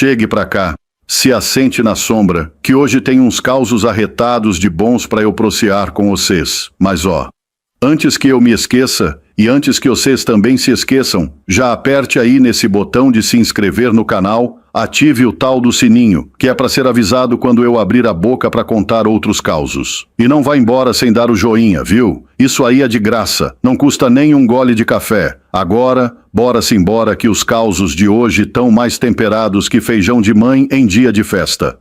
Chegue pra cá. Se assente na sombra, que hoje tem uns causos arretados de bons pra eu prosear com vocês. Mas ó, antes que eu me esqueça, e antes que vocês também se esqueçam, já aperte aí nesse botão de se inscrever no canal, ative o tal do sininho, que é para ser avisado quando eu abrir a boca para contar outros causos. E não vá embora sem dar o joinha, viu? Isso aí é de graça, não custa nem um gole de café. Agora, bora-se embora que os causos de hoje tão mais temperados que feijão de mãe em dia de festa.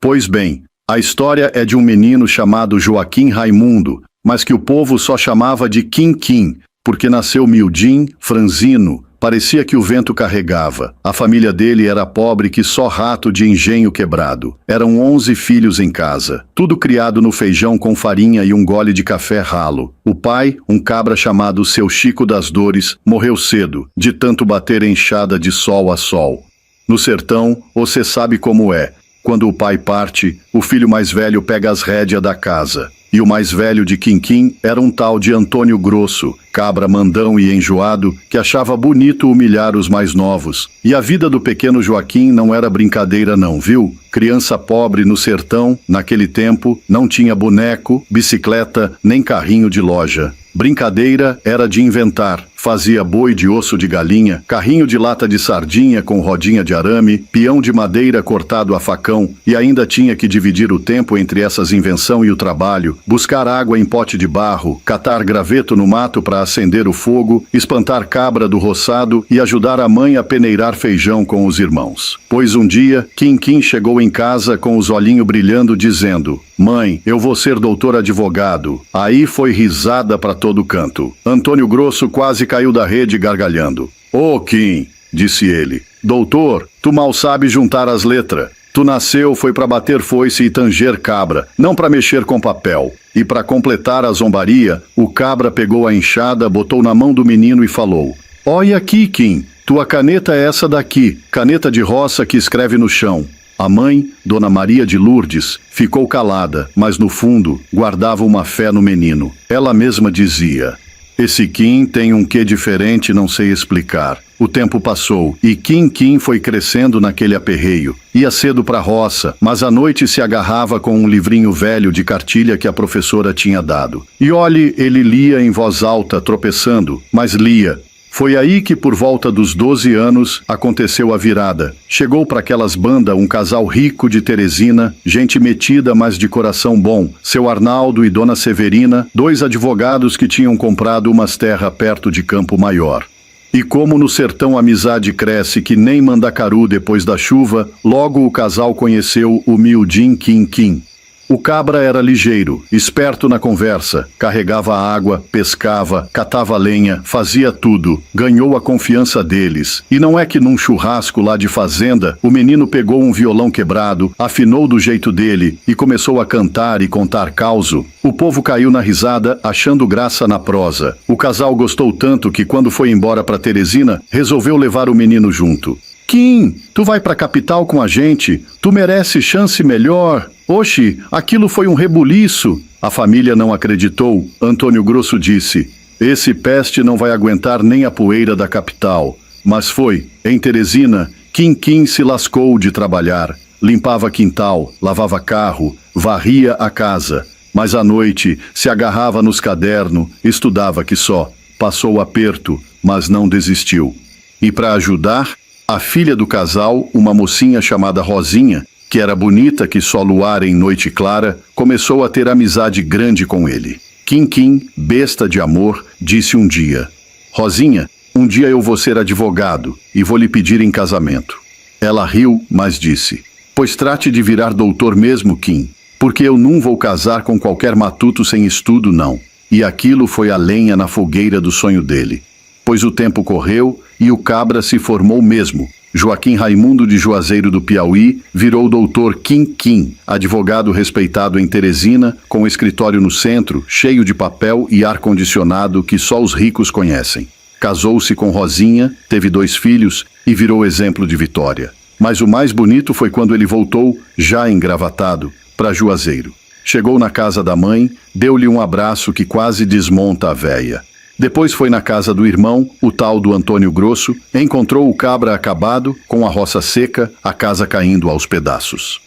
Pois bem, a história é de um menino chamado Joaquim Raimundo, mas que o povo só chamava de Quim-Quim, porque nasceu miudinho, franzino, parecia que o vento carregava. A família dele era pobre que só rato de engenho quebrado. Eram 11 filhos em casa, tudo criado no feijão com farinha e um gole de café ralo. O pai, um cabra chamado Seu Chico das Dores, morreu cedo, de tanto bater enxada de sol a sol. No sertão, você sabe como é. Quando o pai parte, o filho mais velho pega as rédeas da casa. E o mais velho de Quim-Quim era um tal de Antônio Grosso, cabra mandão e enjoado, que achava bonito humilhar os mais novos. E a vida do pequeno Joaquim não era brincadeira não, viu? Criança pobre no sertão, naquele tempo, não tinha boneco, bicicleta, nem carrinho de loja. Brincadeira era de inventar. Fazia boi de osso de galinha, carrinho de lata de sardinha com rodinha de arame, peão de madeira cortado a facão, e ainda tinha que dividir o tempo entre essas invenção e o trabalho, buscar água em pote de barro, catar graveto no mato para acender o fogo, espantar cabra do roçado e ajudar a mãe a peneirar feijão com os irmãos. Pois um dia, Quim-Quim chegou em casa com os olhinhos brilhando, dizendo: "Mãe, eu vou ser doutor advogado." Aí foi risada para todo canto. Antônio Grosso quase caiu da rede gargalhando. "Ô, Quim", disse ele, "doutor, tu mal sabe juntar as letras. Tu nasceu foi para bater foice e tanger cabra, não para mexer com papel." E para completar a zombaria, o cabra pegou a enxada, botou na mão do menino e falou: "Olha aqui, Quim, tua caneta é essa daqui, caneta de roça que escreve no chão." A mãe, Dona Maria de Lourdes, ficou calada, mas no fundo guardava uma fé no menino. Ela mesma dizia: "Esse Quim tem um quê diferente, não sei explicar." O tempo passou e Quim-Quim foi crescendo naquele aperreio. Ia cedo para a roça, mas à noite se agarrava com um livrinho velho de cartilha que a professora tinha dado. E olhe, ele lia em voz alta, tropeçando, mas lia. Foi aí que, por volta dos 12 anos, aconteceu a virada. Chegou para aquelas bandas um casal rico de Teresina, gente metida, mas de coração bom, seu Arnaldo e Dona Severina, 2 advogados que tinham comprado umas terras perto de Campo Maior. E como no sertão a amizade cresce que nem mandacaru depois da chuva, logo o casal conheceu o miudinho Quim-Quim. O cabra era ligeiro, esperto na conversa, carregava água, pescava, catava lenha, fazia tudo, ganhou a confiança deles. E não é que num churrasco lá de fazenda, o menino pegou um violão quebrado, afinou do jeito dele e começou a cantar e contar causo. O povo caiu na risada, achando graça na prosa. O casal gostou tanto que quando foi embora para Teresina, resolveu levar o menino junto. "Quim, tu vai pra capital com a gente, tu merece chance melhor." "Oxi, aquilo foi um rebuliço." A família não acreditou. Antônio Grosso disse: "Esse peste não vai aguentar nem a poeira da capital." Mas foi. Em Teresina, Quim-Quim se lascou de trabalhar. Limpava quintal, lavava carro, varria a casa. Mas à noite se agarrava nos cadernos, estudava que só. Passou aperto, mas não desistiu. E para ajudar, a filha do casal, uma mocinha chamada Rosinha, que era bonita que só luar em noite clara, começou a ter amizade grande com ele. Quim-Quim, besta de amor, disse um dia: "Rosinha, um dia eu vou ser advogado e vou lhe pedir em casamento." Ela riu, mas disse: "Pois trate de virar doutor mesmo, Quim, porque eu não vou casar com qualquer matuto sem estudo, não." E aquilo foi a lenha na fogueira do sonho dele. Pois o tempo correu e o cabra se formou mesmo. Joaquim Raimundo de Juazeiro do Piauí virou doutor Quim-Quim, advogado respeitado em Teresina, com escritório no centro, cheio de papel e ar-condicionado que só os ricos conhecem. Casou-se com Rosinha, teve 2 filhos e virou exemplo de vitória. Mas o mais bonito foi quando ele voltou, já engravatado, para Juazeiro. Chegou na casa da mãe, deu-lhe um abraço que quase desmonta a véia. Depois foi na casa do irmão, o tal do Antônio Grosso, encontrou o cabra acabado, com a roça seca, a casa caindo aos pedaços.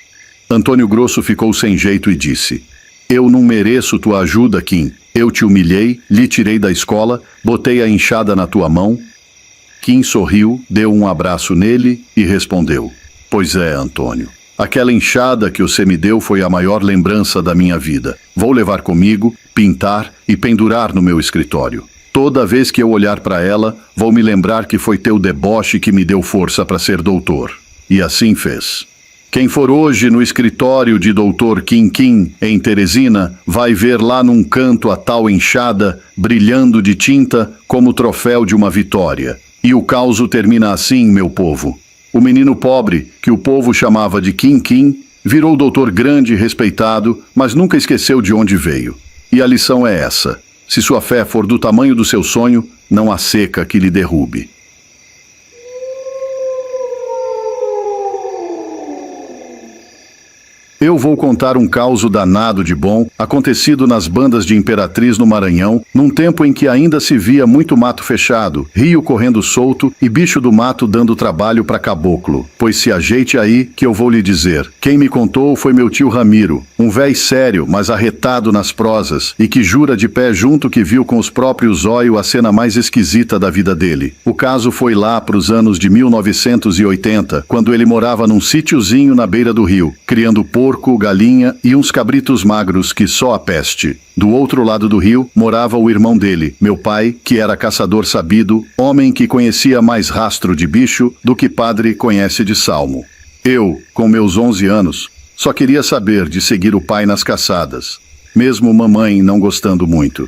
Antônio Grosso ficou sem jeito e disse: Eu não mereço tua ajuda, Kim. Eu te humilhei, lhe tirei da escola, botei a enxada na tua mão. Kim sorriu, deu um abraço nele e respondeu: Pois é, Antônio. Aquela enxada que você me deu foi a maior lembrança da minha vida. Vou levar comigo, pintar e pendurar no meu escritório. Toda vez que eu olhar para ela, vou me lembrar que foi teu deboche que me deu força para ser doutor. E assim fez. Quem for hoje no escritório de Dr. Kim Kim, em Teresina, vai ver lá num canto a tal enxada, brilhando de tinta como troféu de uma vitória. E o causo termina assim, meu povo. O menino pobre, que o povo chamava de Kim Kim, virou doutor grande e respeitado, mas nunca esqueceu de onde veio. E a lição é essa: se sua fé for do tamanho do seu sonho, não há seca que lhe derrube. Eu vou contar um causo danado de bom, acontecido nas bandas de Imperatriz no Maranhão, num tempo em que ainda se via muito mato fechado, rio correndo solto e bicho do mato dando trabalho para caboclo. Pois se ajeite aí que eu vou lhe dizer. Quem me contou foi meu tio Ramiro, um véi sério, mas arretado nas prosas, e que jura de pé junto que viu com os próprios olhos a cena mais esquisita da vida dele. O caso foi lá pros anos de 1980, quando ele morava num sítiozinho na beira do rio, criando porco, galinha e uns cabritos magros que só a peste. Do outro lado do rio morava o irmão dele, meu pai, que era caçador sabido, homem que conhecia mais rastro de bicho do que padre conhece de salmo. Eu, com meus 11 anos, só queria saber de seguir o pai nas caçadas, mesmo mamãe não gostando muito.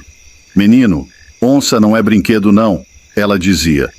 Menino, onça não é brinquedo não, ela dizia.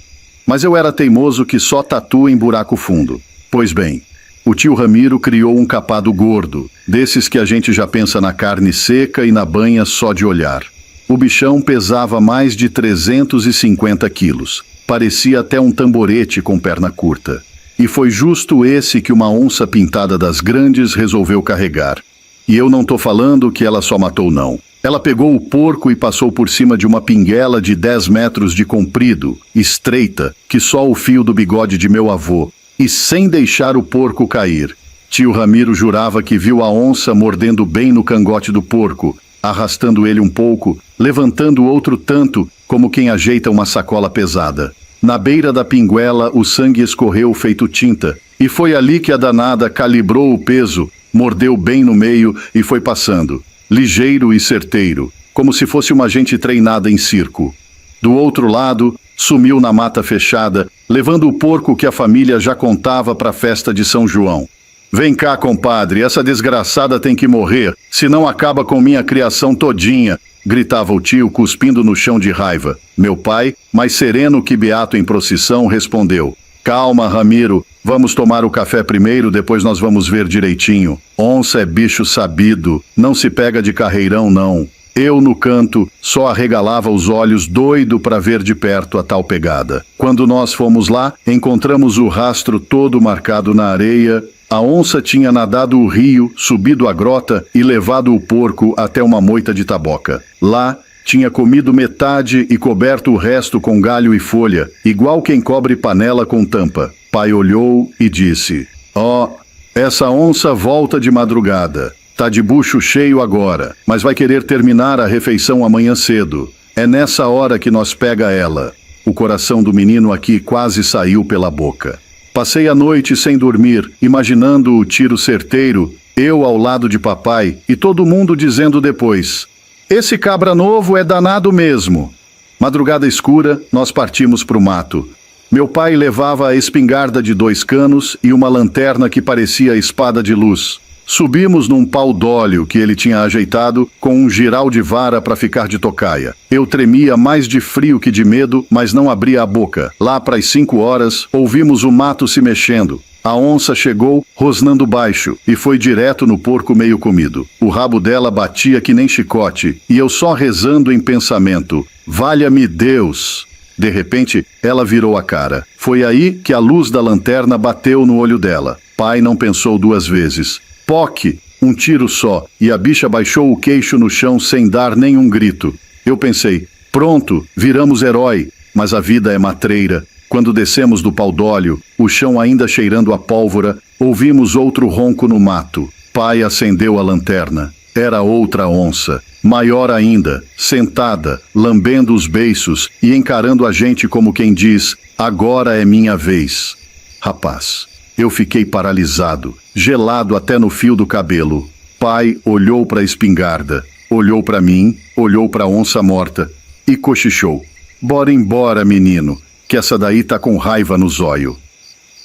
Mas eu era teimoso que só tatu em buraco fundo. Pois bem, o tio Ramiro criou um capado gordo, desses que a gente já pensa na carne seca e na banha só de olhar. O bichão pesava mais de 350 quilos. Parecia até um tamborete com perna curta. E foi justo esse que uma onça pintada das grandes resolveu carregar. E eu não tô falando que ela só matou não. Ela pegou o porco e passou por cima de uma pinguela de 10 metros de comprido, estreita, que só o fio do bigode de meu avô, e sem deixar o porco cair. Tio Ramiro jurava que viu a onça mordendo bem no cangote do porco, arrastando ele um pouco, levantando outro tanto, como quem ajeita uma sacola pesada. Na beira da pinguela, o sangue escorreu feito tinta, e foi ali que a danada calibrou o peso, mordeu bem no meio e foi passando, ligeiro e certeiro, como se fosse uma gente treinada em circo. Do outro lado, sumiu na mata fechada, levando o porco que a família já contava para a festa de São João. Vem cá, compadre, essa desgraçada tem que morrer, senão acaba com minha criação todinha, gritava o tio, cuspindo no chão de raiva. Meu pai, mais sereno que beato em procissão, respondeu: Calma, Ramiro, vamos tomar o café primeiro, depois nós vamos ver direitinho. Onça é bicho sabido, não se pega de carreirão não. Eu, no canto, só arregalava os olhos doido para ver de perto a tal pegada. Quando nós fomos lá, encontramos o rastro todo marcado na areia. A onça tinha nadado o rio, subido a grota e levado o porco até uma moita de taboca. Lá, tinha comido metade e coberto o resto com galho e folha, igual quem cobre panela com tampa. Pai olhou e disse: Ó, essa onça volta de madrugada. Tá de bucho cheio agora, mas vai querer terminar a refeição amanhã cedo. É nessa hora que nós pega ela. O coração do menino aqui quase saiu pela boca. Passei a noite sem dormir, imaginando o tiro certeiro, eu ao lado de papai e todo mundo dizendo depois: Esse cabra novo é danado mesmo. Madrugada escura, nós partimos pro mato. Meu pai levava a espingarda de 2 canos e uma lanterna que parecia espada de luz. Subimos num pau d'óleo que ele tinha ajeitado com um giral de vara para ficar de tocaia. Eu tremia mais de frio que de medo, mas não abria a boca. Lá para as 5 horas, ouvimos o mato se mexendo. A onça chegou, rosnando baixo, e foi direto no porco meio comido. O rabo dela batia que nem chicote, e eu só rezando em pensamento: Valha-me Deus! De repente, ela virou a cara. Foi aí que a luz da lanterna bateu no olho dela. Pai não pensou 2 vezes. Poque! Um tiro só, e a bicha baixou o queixo no chão sem dar nenhum grito. Eu pensei: Pronto, viramos herói, mas a vida é matreira. Quando descemos do pau d'óleo, o chão ainda cheirando a pólvora, ouvimos outro ronco no mato. Pai acendeu a lanterna. Era outra onça, maior ainda, sentada, lambendo os beiços e encarando a gente como quem diz: agora é minha vez. Rapaz, eu fiquei paralisado, gelado até no fio do cabelo. Pai olhou para a espingarda, olhou para mim, olhou para a onça morta e cochichou: bora embora, menino, que essa daí tá com raiva no zóio.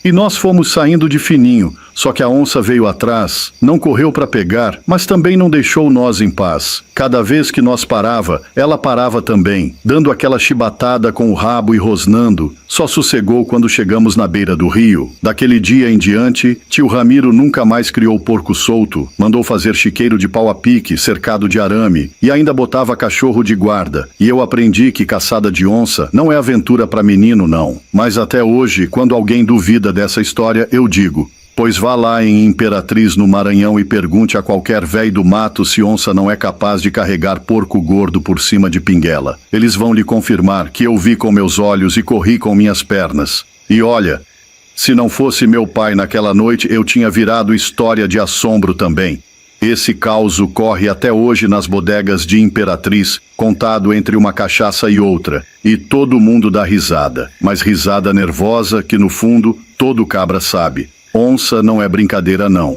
E nós fomos saindo de fininho, só que a onça veio atrás, não correu para pegar, mas também não deixou nós em paz. Cada vez que nós parava, ela parava também, dando aquela chibatada com o rabo e rosnando. Só sossegou quando chegamos na beira do rio. Daquele dia em diante, tio Ramiro nunca mais criou porco solto, mandou fazer chiqueiro de pau a pique, cercado de arame, e ainda botava cachorro de guarda. E eu aprendi que caçada de onça não é aventura para menino, não. Mas até hoje, quando alguém duvida dessa história, eu digo: pois vá lá em Imperatriz, no Maranhão, e pergunte a qualquer véi do mato se onça não é capaz de carregar porco gordo por cima de pinguela. Eles vão lhe confirmar que eu vi com meus olhos e corri com minhas pernas. E olha, se não fosse meu pai naquela noite, eu tinha virado história de assombro também. Esse causo corre até hoje nas bodegas de Imperatriz, contado entre uma cachaça e outra, e todo mundo dá risada, mas risada nervosa que, no fundo, todo cabra sabe. Onça não é brincadeira, não.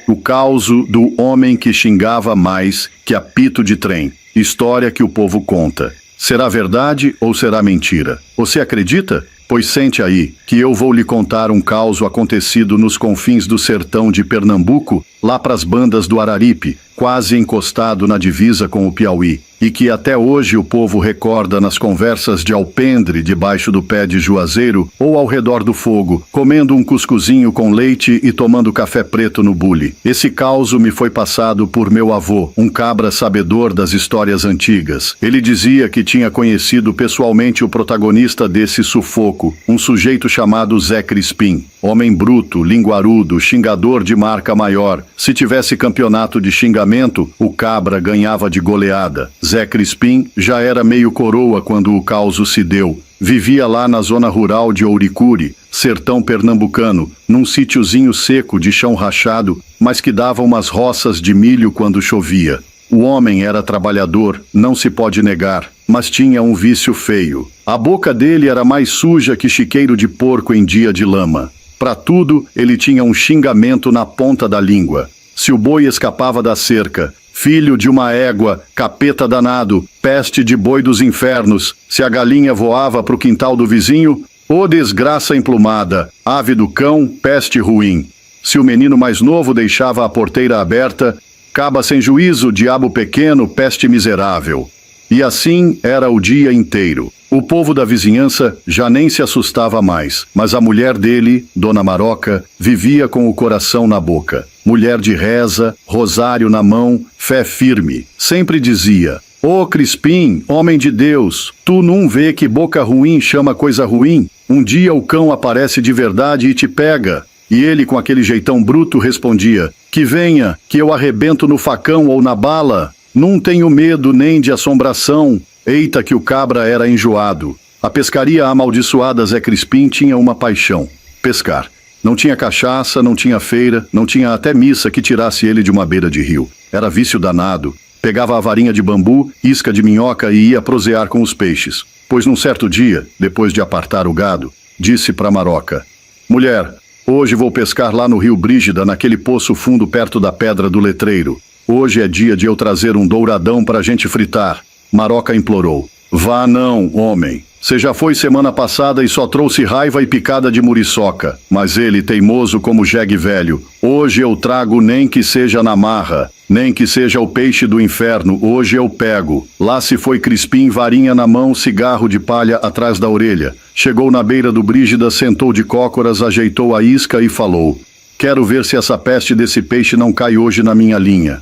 O causo do homem que xingava mais que apito de trem. História que o povo conta. Será verdade ou será mentira? Você acredita? Pois sente aí, que eu vou lhe contar um causo acontecido nos confins do sertão de Pernambuco, lá pras bandas do Araripe, quase encostado na divisa com o Piauí, e que até hoje o povo recorda nas conversas de alpendre debaixo do pé de juazeiro ou ao redor do fogo, comendo um cuscuzinho com leite e tomando café preto no bule. Esse causo me foi passado por meu avô, um cabra sabedor das histórias antigas. Ele dizia que tinha conhecido pessoalmente o protagonista desse sufoco, um sujeito chamado Zé Crispim. Homem bruto, linguarudo, xingador de marca maior. Se tivesse campeonato de xingamento, o cabra ganhava de goleada. Zé Crispim já era meio coroa quando o causo se deu. Vivia lá na zona rural de Ouricuri, sertão pernambucano, num sítiozinho seco de chão rachado, mas que dava umas roças de milho quando chovia. O homem era trabalhador, não se pode negar, mas tinha um vício feio. A boca dele era mais suja que chiqueiro de porco em dia de lama. Para tudo, ele tinha um xingamento na ponta da língua. Se o boi escapava da cerca: filho de uma égua, capeta danado, peste de boi dos infernos. Se a galinha voava pro quintal do vizinho: ô desgraça emplumada, ave do cão, peste ruim. Se o menino mais novo deixava a porteira aberta: caba sem juízo, diabo pequeno, peste miserável. E assim era o dia inteiro. O povo da vizinhança já nem se assustava mais, mas a mulher dele, Dona Maroca, vivia com o coração na boca. Mulher de reza, rosário na mão, fé firme. Sempre dizia: ô Crispim, homem de Deus, tu não vê que boca ruim chama coisa ruim? Um dia o cão aparece de verdade e te pega. E ele, com aquele jeitão bruto, respondia: que venha, que eu arrebento no facão ou na bala. Não tenho medo nem de assombração. Eita que o cabra era enjoado. A pescaria amaldiçoada Zé Crispim tinha uma paixão: pescar. Não tinha cachaça, não tinha feira, não tinha até missa que tirasse ele de uma beira de rio. Era vício danado. Pegava a varinha de bambu, isca de minhoca e ia prosear com os peixes. Pois num certo dia, depois de apartar o gado, disse para Maroca: mulher, hoje vou pescar lá no Rio Brígida, naquele poço fundo perto da Pedra do Letreiro. Hoje é dia de eu trazer um douradão pra gente fritar. Maroca implorou: vá não, homem. Você já foi semana passada e só trouxe raiva e picada de muriçoca. Mas ele, teimoso como jegue velho: hoje eu trago, nem que seja na marra, nem que seja o peixe do inferno, hoje eu pego. Lá se foi Crispim, varinha na mão, cigarro de palha atrás da orelha. Chegou na beira do Brígida, sentou de cócoras, ajeitou a isca e falou: quero ver se essa peste desse peixe não cai hoje na minha linha.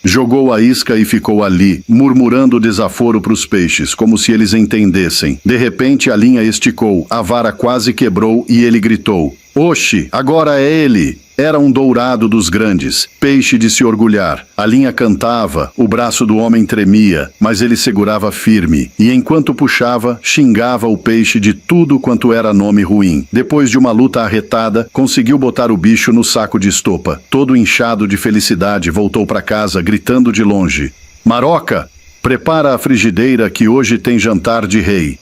Jogou a isca e ficou ali, murmurando desaforo para os peixes, como se eles entendessem. De repente a linha esticou, a vara quase quebrou e ele gritou: oxe, agora é ele! Era um dourado dos grandes, peixe de se orgulhar. A linha cantava, o braço do homem tremia, mas ele segurava firme, e enquanto puxava, xingava o peixe de tudo quanto era nome ruim. Depois de uma luta arretada, conseguiu botar o bicho no saco de estopa. Todo inchado de felicidade, voltou para casa, gritando de longe: "Maroca, prepara a frigideira que hoje tem jantar de rei."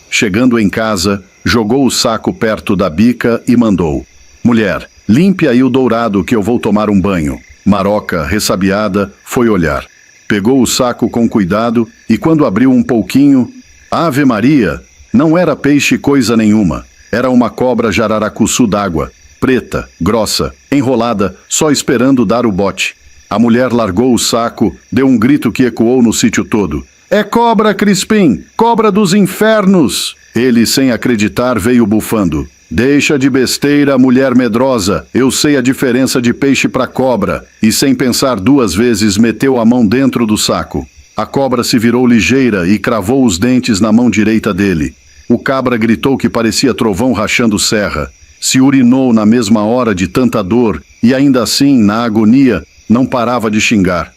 Chegando em casa, jogou o saco perto da bica e mandou: "Mulher, limpe aí o dourado que eu vou tomar um banho." Maroca, ressabiada, foi olhar. Pegou o saco com cuidado e quando abriu um pouquinho, Ave Maria, não era peixe coisa nenhuma. Era uma cobra jararacuçu d'água, preta, grossa, enrolada, só esperando dar o bote. A mulher largou o saco, deu um grito que ecoou no sítio todo: "É cobra, Crispim! Cobra dos infernos!" Ele, sem acreditar, veio bufando: "Deixa de besteira, mulher medrosa, eu sei a diferença de peixe para cobra." E sem pensar duas vezes, meteu a mão dentro do saco. A cobra se virou ligeira e cravou os dentes na mão direita dele. O cabra gritou que parecia trovão rachando serra. Se urinou na mesma hora de tanta dor e ainda assim, na agonia, não parava de xingar: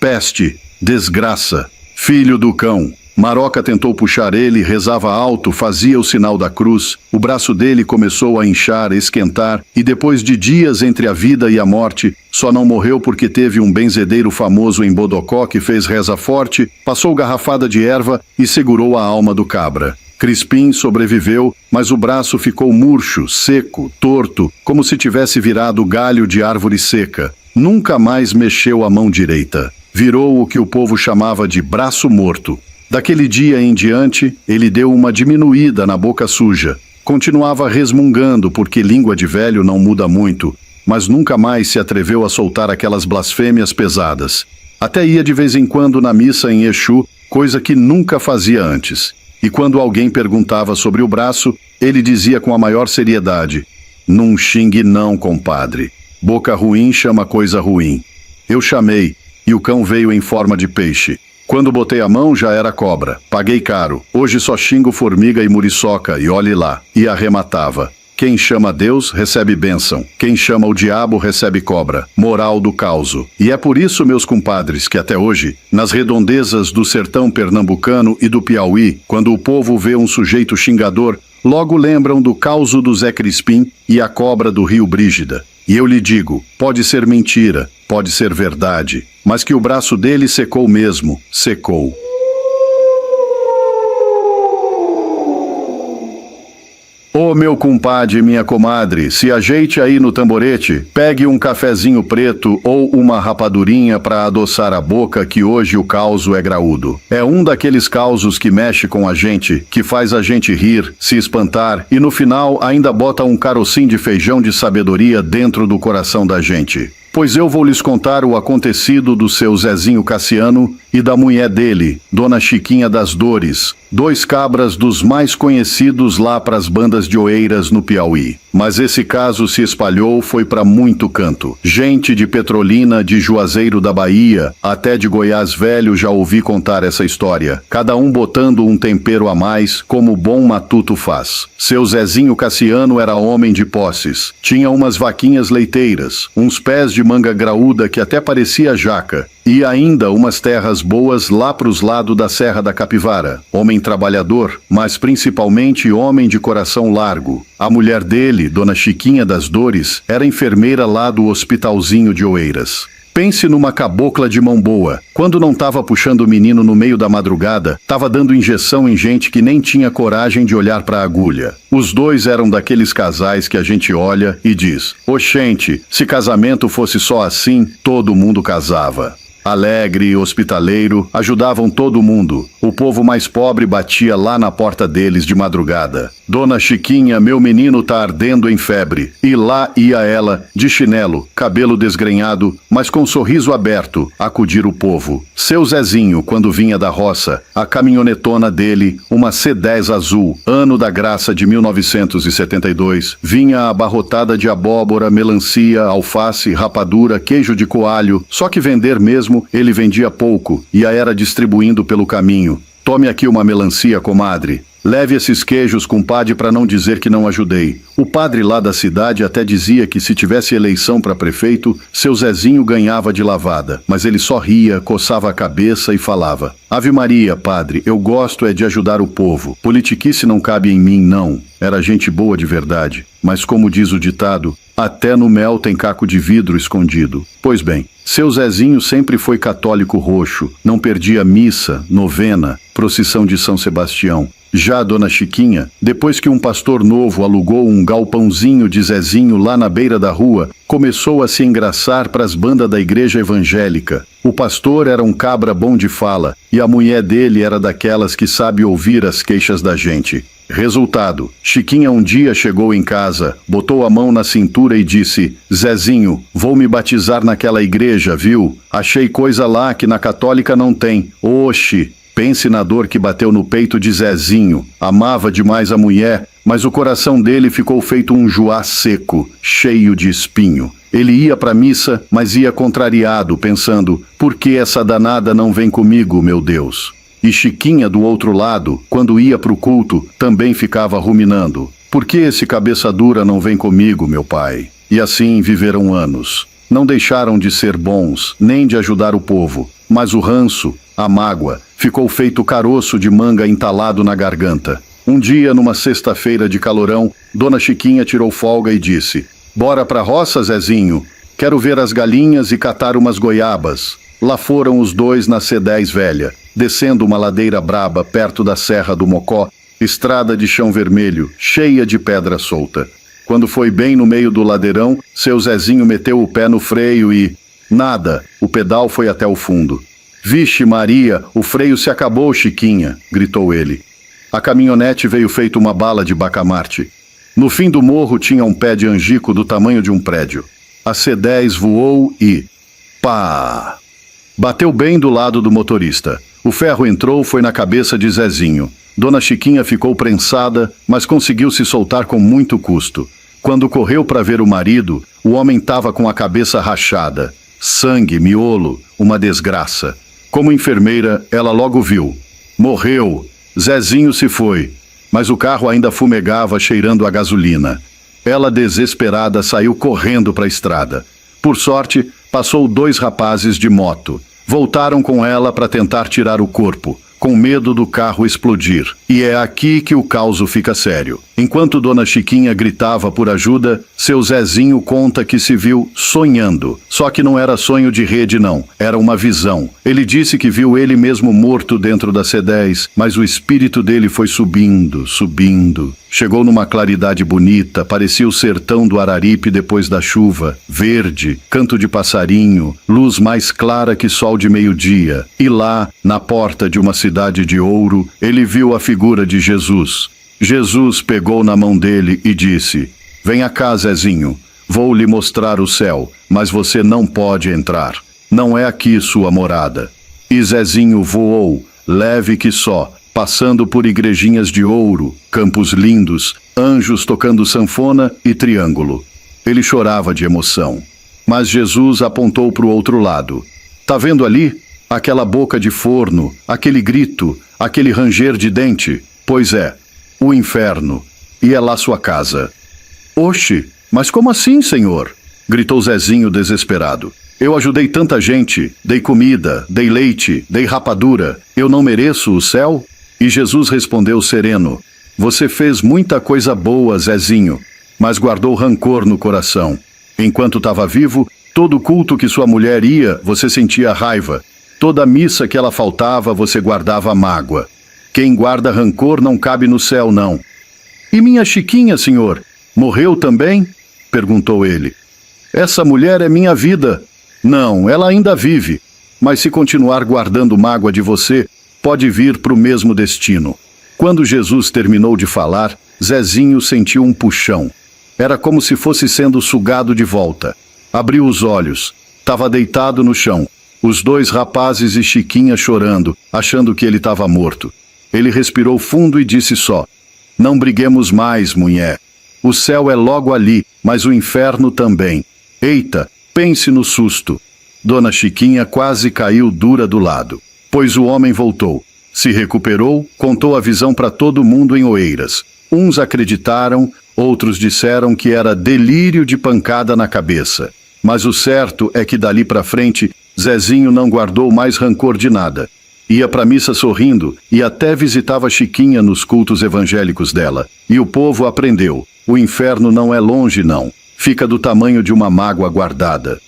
"Peste, desgraça, filho do cão." Maroca tentou puxar ele, rezava alto, fazia o sinal da cruz. O braço dele começou a inchar, esquentar, e depois de dias entre a vida e a morte, só não morreu porque teve um benzedeiro famoso em Bodocó que fez reza forte, passou garrafada de erva e segurou a alma do cabra. Crispim sobreviveu, mas o braço ficou murcho, seco, torto, como se tivesse virado galho de árvore seca. Nunca mais mexeu a mão direita. Virou o que o povo chamava de braço morto. Daquele dia em diante, ele deu uma diminuída na boca suja. Continuava resmungando, porque língua de velho não muda muito, mas nunca mais se atreveu a soltar aquelas blasfêmias pesadas. Até ia de vez em quando na missa em Exu, coisa que nunca fazia antes. E quando alguém perguntava sobre o braço, ele dizia com a maior seriedade: "Não xingue não, compadre. Boca ruim chama coisa ruim." Eu chamei, e o cão veio em forma de peixe. Quando botei a mão já era cobra. Paguei caro. Hoje só xingo formiga e muriçoca, e olhe lá. E arrematava: "Quem chama Deus recebe bênção. Quem chama o diabo recebe cobra." Moral do causo. E é por isso, meus compadres, que até hoje, nas redondezas do sertão pernambucano e do Piauí, quando o povo vê um sujeito xingador, logo lembram do causo do Zé Crispim e a cobra do Rio Brígida. E eu lhe digo, pode ser mentira, pode ser verdade, mas que o braço dele secou mesmo, secou. Ô meu compadre e minha comadre, se ajeite aí no tamborete, pegue um cafezinho preto ou uma rapadurinha para adoçar a boca, que hoje o causo é graúdo. É um daqueles causos que mexe com a gente, que faz a gente rir, se espantar e no final ainda bota um carocinho de feijão de sabedoria dentro do coração da gente. Pois eu vou lhes contar o acontecido do seu Zezinho Cassiano e da mulher dele, Dona Chiquinha das Dores, 2 cabras dos mais conhecidos lá pras bandas de oeiras no Piauí. Mas esse caso se espalhou, foi para muito canto. Gente de Petrolina, de Juazeiro da Bahia, até de Goiás Velho já ouvi contar essa história. Cada um botando um tempero a mais, como o bom matuto faz. Seu Zezinho Cassiano era homem de posses. Tinha umas vaquinhas leiteiras, uns pés de manga graúda que até parecia jaca, e ainda umas terras boas lá pros lados da Serra da Capivara. Homem trabalhador, mas principalmente homem de coração largo. A mulher dele, Dona Chiquinha das Dores, era enfermeira lá do hospitalzinho de Oeiras. Pense numa cabocla de mão boa. Quando não tava puxando o menino no meio da madrugada, tava dando injeção em gente que nem tinha coragem de olhar pra agulha. Os 2 eram daqueles casais que a gente olha e diz: "Oxente, se casamento fosse só assim, todo mundo casava." Alegre e hospitaleiro, ajudavam todo mundo. O povo mais pobre batia lá na porta deles de madrugada. "Dona Chiquinha, meu menino tá ardendo em febre." E lá ia ela, de chinelo, cabelo desgrenhado, mas com sorriso aberto, acudir o povo. Seu Zezinho, quando vinha da roça, a caminhonetona dele, uma C10 azul, ano da graça de 1972, vinha abarrotada de abóbora, melancia, alface, rapadura, queijo de coalho, só que vender mesmo ele vendia pouco e a era distribuindo pelo caminho. "Tome aqui uma melancia, comadre. Leve esses queijos, compadre, para não dizer que não ajudei. O padre lá da cidade até dizia que se tivesse eleição para prefeito, seu Zezinho ganhava de lavada, mas ele só ria, coçava a cabeça e falava: Ave Maria, padre, eu gosto é de ajudar o povo. Politiquice não cabe em mim, não. Era gente boa de verdade. Mas como diz o ditado, até no mel tem caco de vidro escondido. Pois bem, seu Zezinho sempre foi católico roxo, não perdia missa, novena, procissão de São Sebastião. Já a dona Chiquinha, depois que um pastor novo alugou um galpãozinho de Zezinho lá na beira da rua, começou a se engraçar para as bandas da igreja evangélica. O pastor era um cabra bom de fala, e a mulher dele era daquelas que sabe ouvir as queixas da gente. Resultado, Chiquinha um dia chegou em casa, botou a mão na cintura e disse: Zezinho, vou me batizar naquela igreja, viu? Achei coisa lá que na católica não tem. Oxi! Pense na dor que bateu no peito de Zezinho. Amava demais a mulher, mas o coração dele ficou feito um joá seco, cheio de espinho. Ele ia para a missa, mas ia contrariado, pensando: por que essa danada não vem comigo, meu Deus? E Chiquinha, do outro lado, quando ia para o culto, também ficava ruminando: por que esse cabeça dura não vem comigo, meu pai? E assim viveram anos. Não deixaram de ser bons, nem de ajudar o povo, mas o ranço, a mágoa, ficou feito caroço de manga entalado na garganta. Um dia, numa sexta-feira de calorão, Dona Chiquinha tirou folga e disse: Bora pra roça, Zezinho? Quero ver as galinhas e catar umas goiabas. Lá foram os dois na C10 velha, descendo uma ladeira braba perto da Serra do Mocó, estrada de chão vermelho, cheia de pedra solta. Quando foi bem no meio do ladeirão, seu Zezinho meteu o pé no freio e... nada, o pedal foi até o fundo. Vixe Maria, o freio se acabou, Chiquinha, gritou ele. A caminhonete veio feito uma bala de bacamarte. No fim do morro tinha um pé de angico do tamanho de um prédio. A C10 voou e... pá! Bateu bem do lado do motorista. O ferro entrou, foi na cabeça de Zezinho. Dona Chiquinha ficou prensada, mas conseguiu se soltar com muito custo. Quando correu para ver o marido, o homem estava com a cabeça rachada. Sangue, miolo, uma desgraça. Como enfermeira, ela logo viu. Morreu. Zezinho se foi. Mas o carro ainda fumegava, cheirando a gasolina. Ela, desesperada, saiu correndo para a estrada. Por sorte, passou 2 rapazes de moto. Voltaram com ela para tentar tirar o corpo, com medo do carro explodir. E é aqui que o caos fica sério. Enquanto Dona Chiquinha gritava por ajuda, seu Zezinho conta que se viu sonhando. Só que não era sonho de rede, não. Era uma visão. Ele disse que viu ele mesmo morto dentro da C10, mas o espírito dele foi subindo, subindo. Chegou numa claridade bonita, parecia o sertão do Araripe depois da chuva. Verde, canto de passarinho, luz mais clara que sol de meio-dia. E lá, na porta de uma cidade de ouro, ele viu a figura de Jesus. Jesus pegou na mão dele e disse: Venha cá, Zezinho, vou lhe mostrar o céu, mas você não pode entrar. Não é aqui sua morada. E Zezinho voou, leve que só, passando por igrejinhas de ouro, campos lindos, anjos tocando sanfona e triângulo. Ele chorava de emoção. Mas Jesus apontou para o outro lado. Tá vendo ali? Aquela boca de forno, aquele grito, aquele ranger de dente? Pois é, o inferno. E é lá sua casa. Oxe, mas como assim, senhor? Gritou Zezinho desesperado. Eu ajudei tanta gente, dei comida, dei leite, dei rapadura. Eu não mereço o céu? E Jesus respondeu sereno: Você fez muita coisa boa, Zezinho, mas guardou rancor no coração. Enquanto estava vivo, todo culto que sua mulher ia, você sentia raiva. Toda missa que ela faltava, você guardava mágoa. Quem guarda rancor não cabe no céu, não. E minha Chiquinha, senhor, morreu também? Perguntou ele. Essa mulher é minha vida. Não, ela ainda vive. Mas se continuar guardando mágoa de você, pode vir para o mesmo destino. Quando Jesus terminou de falar, Zezinho sentiu um puxão. Era como se fosse sendo sugado de volta. Abriu os olhos. Estava deitado no chão. Os 2 rapazes e Chiquinha chorando, achando que ele estava morto. Ele respirou fundo e disse só: Não briguemos mais, mulher. O céu é logo ali, mas o inferno também. Eita, pense no susto. Dona Chiquinha quase caiu dura do lado. Pois o homem voltou. Se recuperou, contou a visão para todo mundo em Oeiras. Uns acreditaram, outros disseram que era delírio de pancada na cabeça. Mas o certo é que dali para frente, Zezinho não guardou mais rancor de nada. Ia para a missa sorrindo e até visitava Chiquinha nos cultos evangélicos dela. E o povo aprendeu: o inferno não é longe, não. Fica do tamanho de uma mágoa guardada.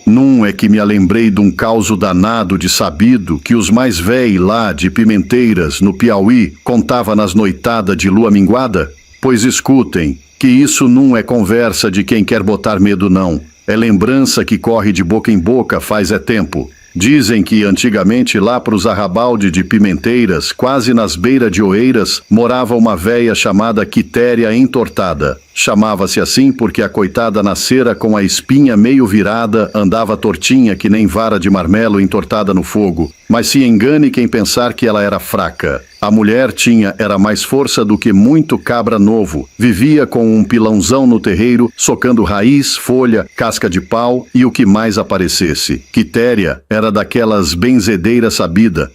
Num é que me lembrei de um causo danado de sabido que os mais véi lá de Pimenteiras, no Piauí, contava nas noitadas de lua minguada? Pois escutem, que isso não é conversa de quem quer botar medo não. É lembrança que corre de boca em boca faz tempo. Dizem que antigamente lá pros arrabalde de Pimenteiras, quase nas beiras de Oeiras, morava uma véia chamada Quitéria Entortada. Chamava-se assim porque a coitada nascera com a espinha meio virada, andava tortinha que nem vara de marmelo entortada no fogo. Mas se engane quem pensar que ela era fraca. A mulher era mais força do que muito cabra novo. Vivia com um pilãozão no terreiro, socando raiz, folha, casca de pau e o que mais aparecesse. Quitéria era daquelas benzedeiras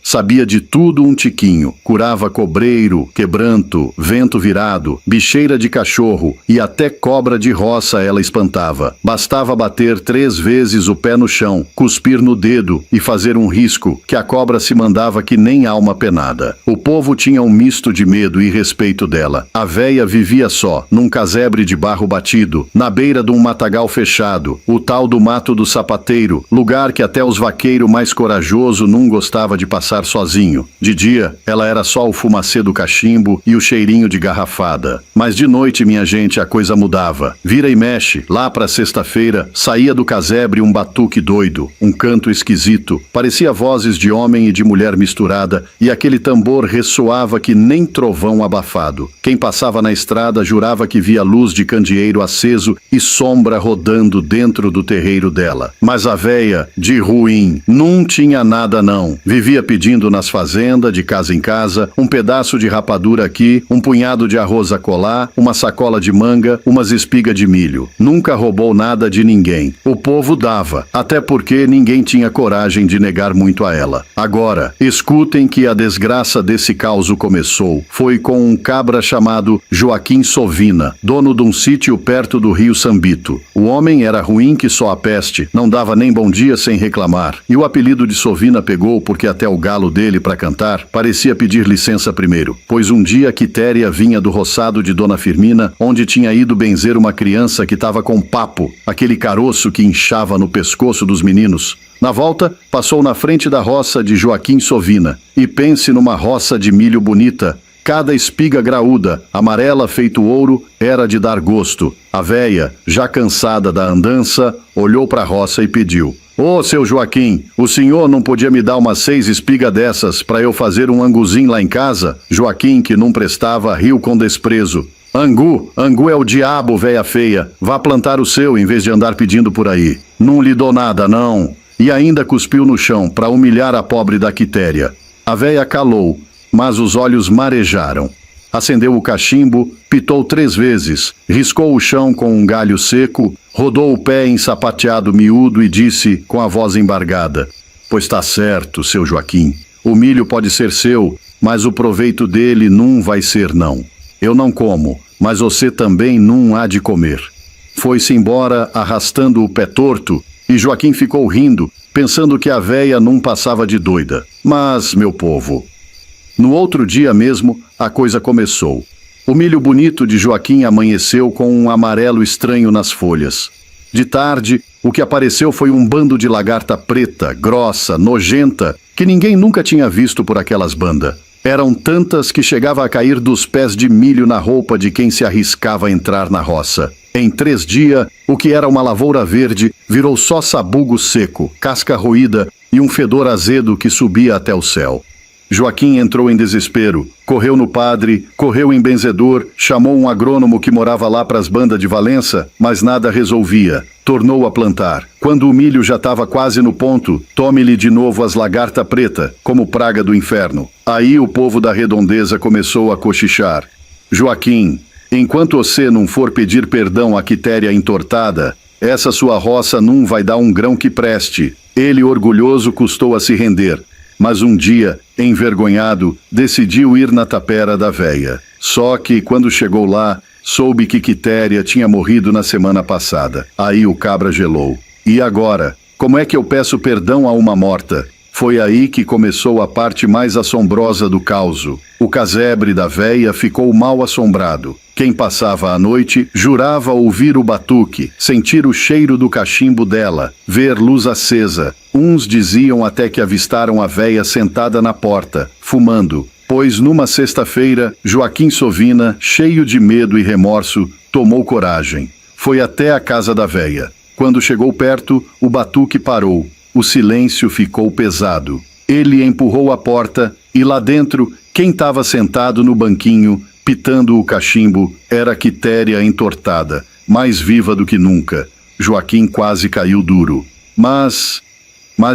sabia de tudo um tiquinho. Curava cobreiro, quebranto, vento virado, bicheira de cachorro e até cobra de roça ela espantava. Bastava bater 3 vezes o pé no chão, cuspir no dedo e fazer um risco, que a cobra se mandava que nem alma penada. O povo tinha um misto de medo e respeito dela. A véia vivia só, num casebre de barro batido, na beira de um matagal fechado, o tal do Mato do Sapateiro, lugar que até os vaqueiros mais corajosos não gostava de passar sozinho. De dia, ela era só o fumacê do cachimbo e o cheirinho de garrafada. Mas de noite, minha gente, a coisa mudava. Vira e mexe, lá pra sexta-feira, saía do casebre um batuque doido, um canto esquisito, parecia vozes de homem e de mulher misturada, e aquele tambor ressoava que nem trovão abafado. Quem passava na estrada jurava que via luz de candeeiro aceso e sombra rodando dentro do terreiro dela. Mas a véia, de ruim, não tinha nada não. Vivia pedindo nas fazendas, de casa em casa, um pedaço de rapadura aqui, um punhado de arroz a colar, uma sacola de manga, umas espigas de milho. Nunca roubou nada de ninguém. O povo dava, até porque ninguém tinha coragem de negar muito a ela. Agora, escutem que a desgraça desse causo começou. Foi com um cabra chamado Joaquim Sovina, dono de um sítio perto do rio Sambito. O homem era ruim que só a peste, não dava nem bom dia sem reclamar. E o apelido de Sovina pegou porque até o galo dele para cantar parecia pedir licença primeiro, pois um dia Quitéria vinha do roçado de Dona Firmina, onde tinha ido benzer uma criança que estava com papo, aquele caroço que inchava no pescoço dos meninos. Na volta, passou na frente da roça de Joaquim Sovina. E pense numa roça de milho bonita. Cada espiga graúda, amarela feito ouro, era de dar gosto. A véia, já cansada da andança, olhou para a roça e pediu: "Ô, seu Joaquim, o senhor não podia me dar umas 6 espigas dessas para eu fazer um anguzinho lá em casa?" Joaquim, que não prestava, riu com desprezo. Angu é o diabo, véia feia. Vá plantar o seu em vez de andar pedindo por aí. Não lhe dou nada, não." E ainda cuspiu no chão para humilhar a pobre da Quitéria. A véia calou, mas os olhos marejaram. Acendeu o cachimbo, pitou 3 vezes, riscou o chão com um galho seco, rodou o pé em sapateado miúdo e disse com a voz embargada: "Pois tá certo, seu Joaquim. O milho pode ser seu, mas o proveito dele não vai ser não. Eu não como, mas você também não há de comer." Foi-se embora arrastando o pé torto, e Joaquim ficou rindo, pensando que a véia não passava de doida. Mas, meu povo, no outro dia mesmo, a coisa começou. O milho bonito de Joaquim amanheceu com um amarelo estranho nas folhas. De tarde, o que apareceu foi um bando de lagarta preta, grossa, nojenta, que ninguém nunca tinha visto por aquelas bandas. Eram tantas que chegava a cair dos pés de milho na roupa de quem se arriscava a entrar na roça. Em 3 dias, o que era uma lavoura verde virou só sabugo seco, casca roída e um fedor azedo que subia até o céu. Joaquim entrou em desespero, correu no padre, correu em benzedor, chamou um agrônomo que morava lá para as bandas de Valença, mas nada resolvia. Tornou a plantar. Quando o milho já estava quase no ponto, tome-lhe de novo as lagarta preta, como praga do inferno. Aí o povo da redondeza começou a cochichar: "Joaquim, enquanto você não for pedir perdão à Quitéria entortada, essa sua roça não vai dar um grão que preste." Ele, orgulhoso, custou a se render. mas um dia, envergonhado, decidiu ir na tapera da véia. Só que, quando chegou lá, soube que Quitéria tinha morrido na semana passada. Aí o cabra gelou. E agora? Como é que eu peço perdão a uma morta? Foi aí que começou a parte mais assombrosa do causo. O casebre da véia ficou mal assombrado. Quem passava a noite jurava ouvir o batuque, sentir o cheiro do cachimbo dela, ver luz acesa. Uns diziam até que avistaram a véia sentada na porta, fumando. Pois numa sexta-feira, Joaquim Sovina, cheio de medo e remorso, tomou coragem. Foi até a casa da véia. Quando chegou perto, o batuque parou. O silêncio ficou pesado. Ele empurrou a porta e lá dentro, quem estava sentado no banquinho, pitando o cachimbo, era Quitéria entortada, mais viva do que nunca. Joaquim quase caiu duro. Mas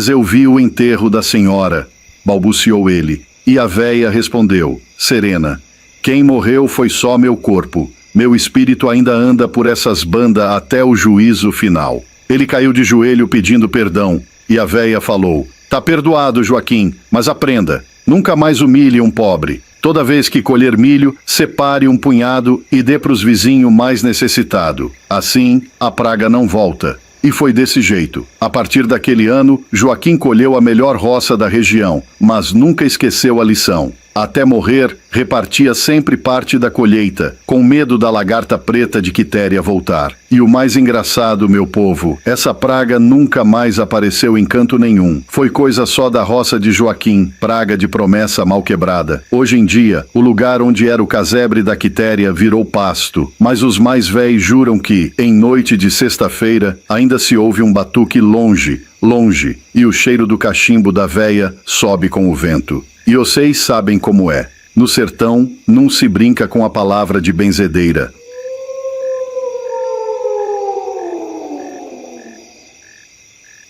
eu vi o enterro da senhora, balbuciou ele. E a véia respondeu, serena, quem morreu foi só meu corpo. Meu espírito ainda anda por essas bandas até o juízo final. Ele caiu de joelho pedindo perdão. E a véia falou, tá perdoado, Joaquim, mas aprenda, nunca mais humilhe um pobre. Toda vez que colher milho, separe um punhado e dê para os vizinhos mais necessitados. Assim, a praga não volta. E foi desse jeito. A partir daquele ano, Joaquim colheu a melhor roça da região, mas nunca esqueceu a lição. Até morrer, repartia sempre parte da colheita, com medo da lagarta preta de Quitéria voltar. E o mais engraçado, meu povo, essa praga nunca mais apareceu em canto nenhum. Foi coisa só da roça de Joaquim, praga de promessa mal quebrada. Hoje em dia, o lugar onde era o casebre da Quitéria virou pasto, mas os mais véis juram que, em noite de sexta-feira, ainda se ouve um batuque longe, longe, e o cheiro do cachimbo da véia sobe com o vento. E vocês sabem como é. No sertão, não se brinca com a palavra de benzedeira.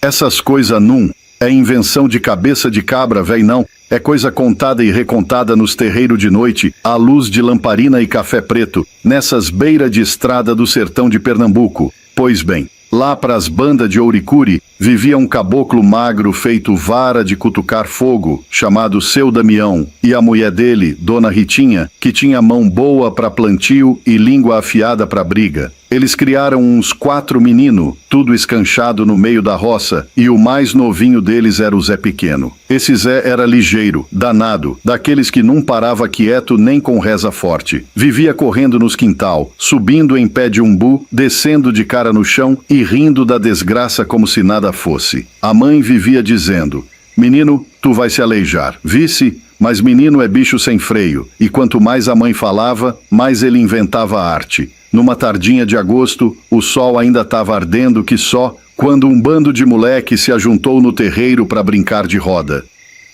Essas coisas não é invenção de cabeça de cabra, véi não. É coisa contada e recontada nos terreiros de noite, à luz de lamparina e café preto, nessas beiras de estrada do sertão de Pernambuco. Pois bem, lá pras bandas de Ouricuri, vivia um caboclo magro feito vara de cutucar fogo, chamado Seu Damião, e a mulher dele, Dona Ritinha, que tinha mão boa para plantio e língua afiada para briga. Eles criaram uns 4 meninos, tudo escanchado no meio da roça, e o mais novinho deles era o Zé Pequeno. Esse Zé era ligeiro, danado, daqueles que não parava quieto nem com reza forte. Vivia correndo nos quintal, subindo em pé de umbu, descendo de cara no chão e rindo da desgraça como se nada fosse. A mãe vivia dizendo, menino, tu vai se aleijar, vice? Mas menino é bicho sem freio, e quanto mais a mãe falava, mais ele inventava arte. Numa tardinha de agosto, o sol ainda estava ardendo que só, quando um bando de moleque se ajuntou no terreiro para brincar de roda.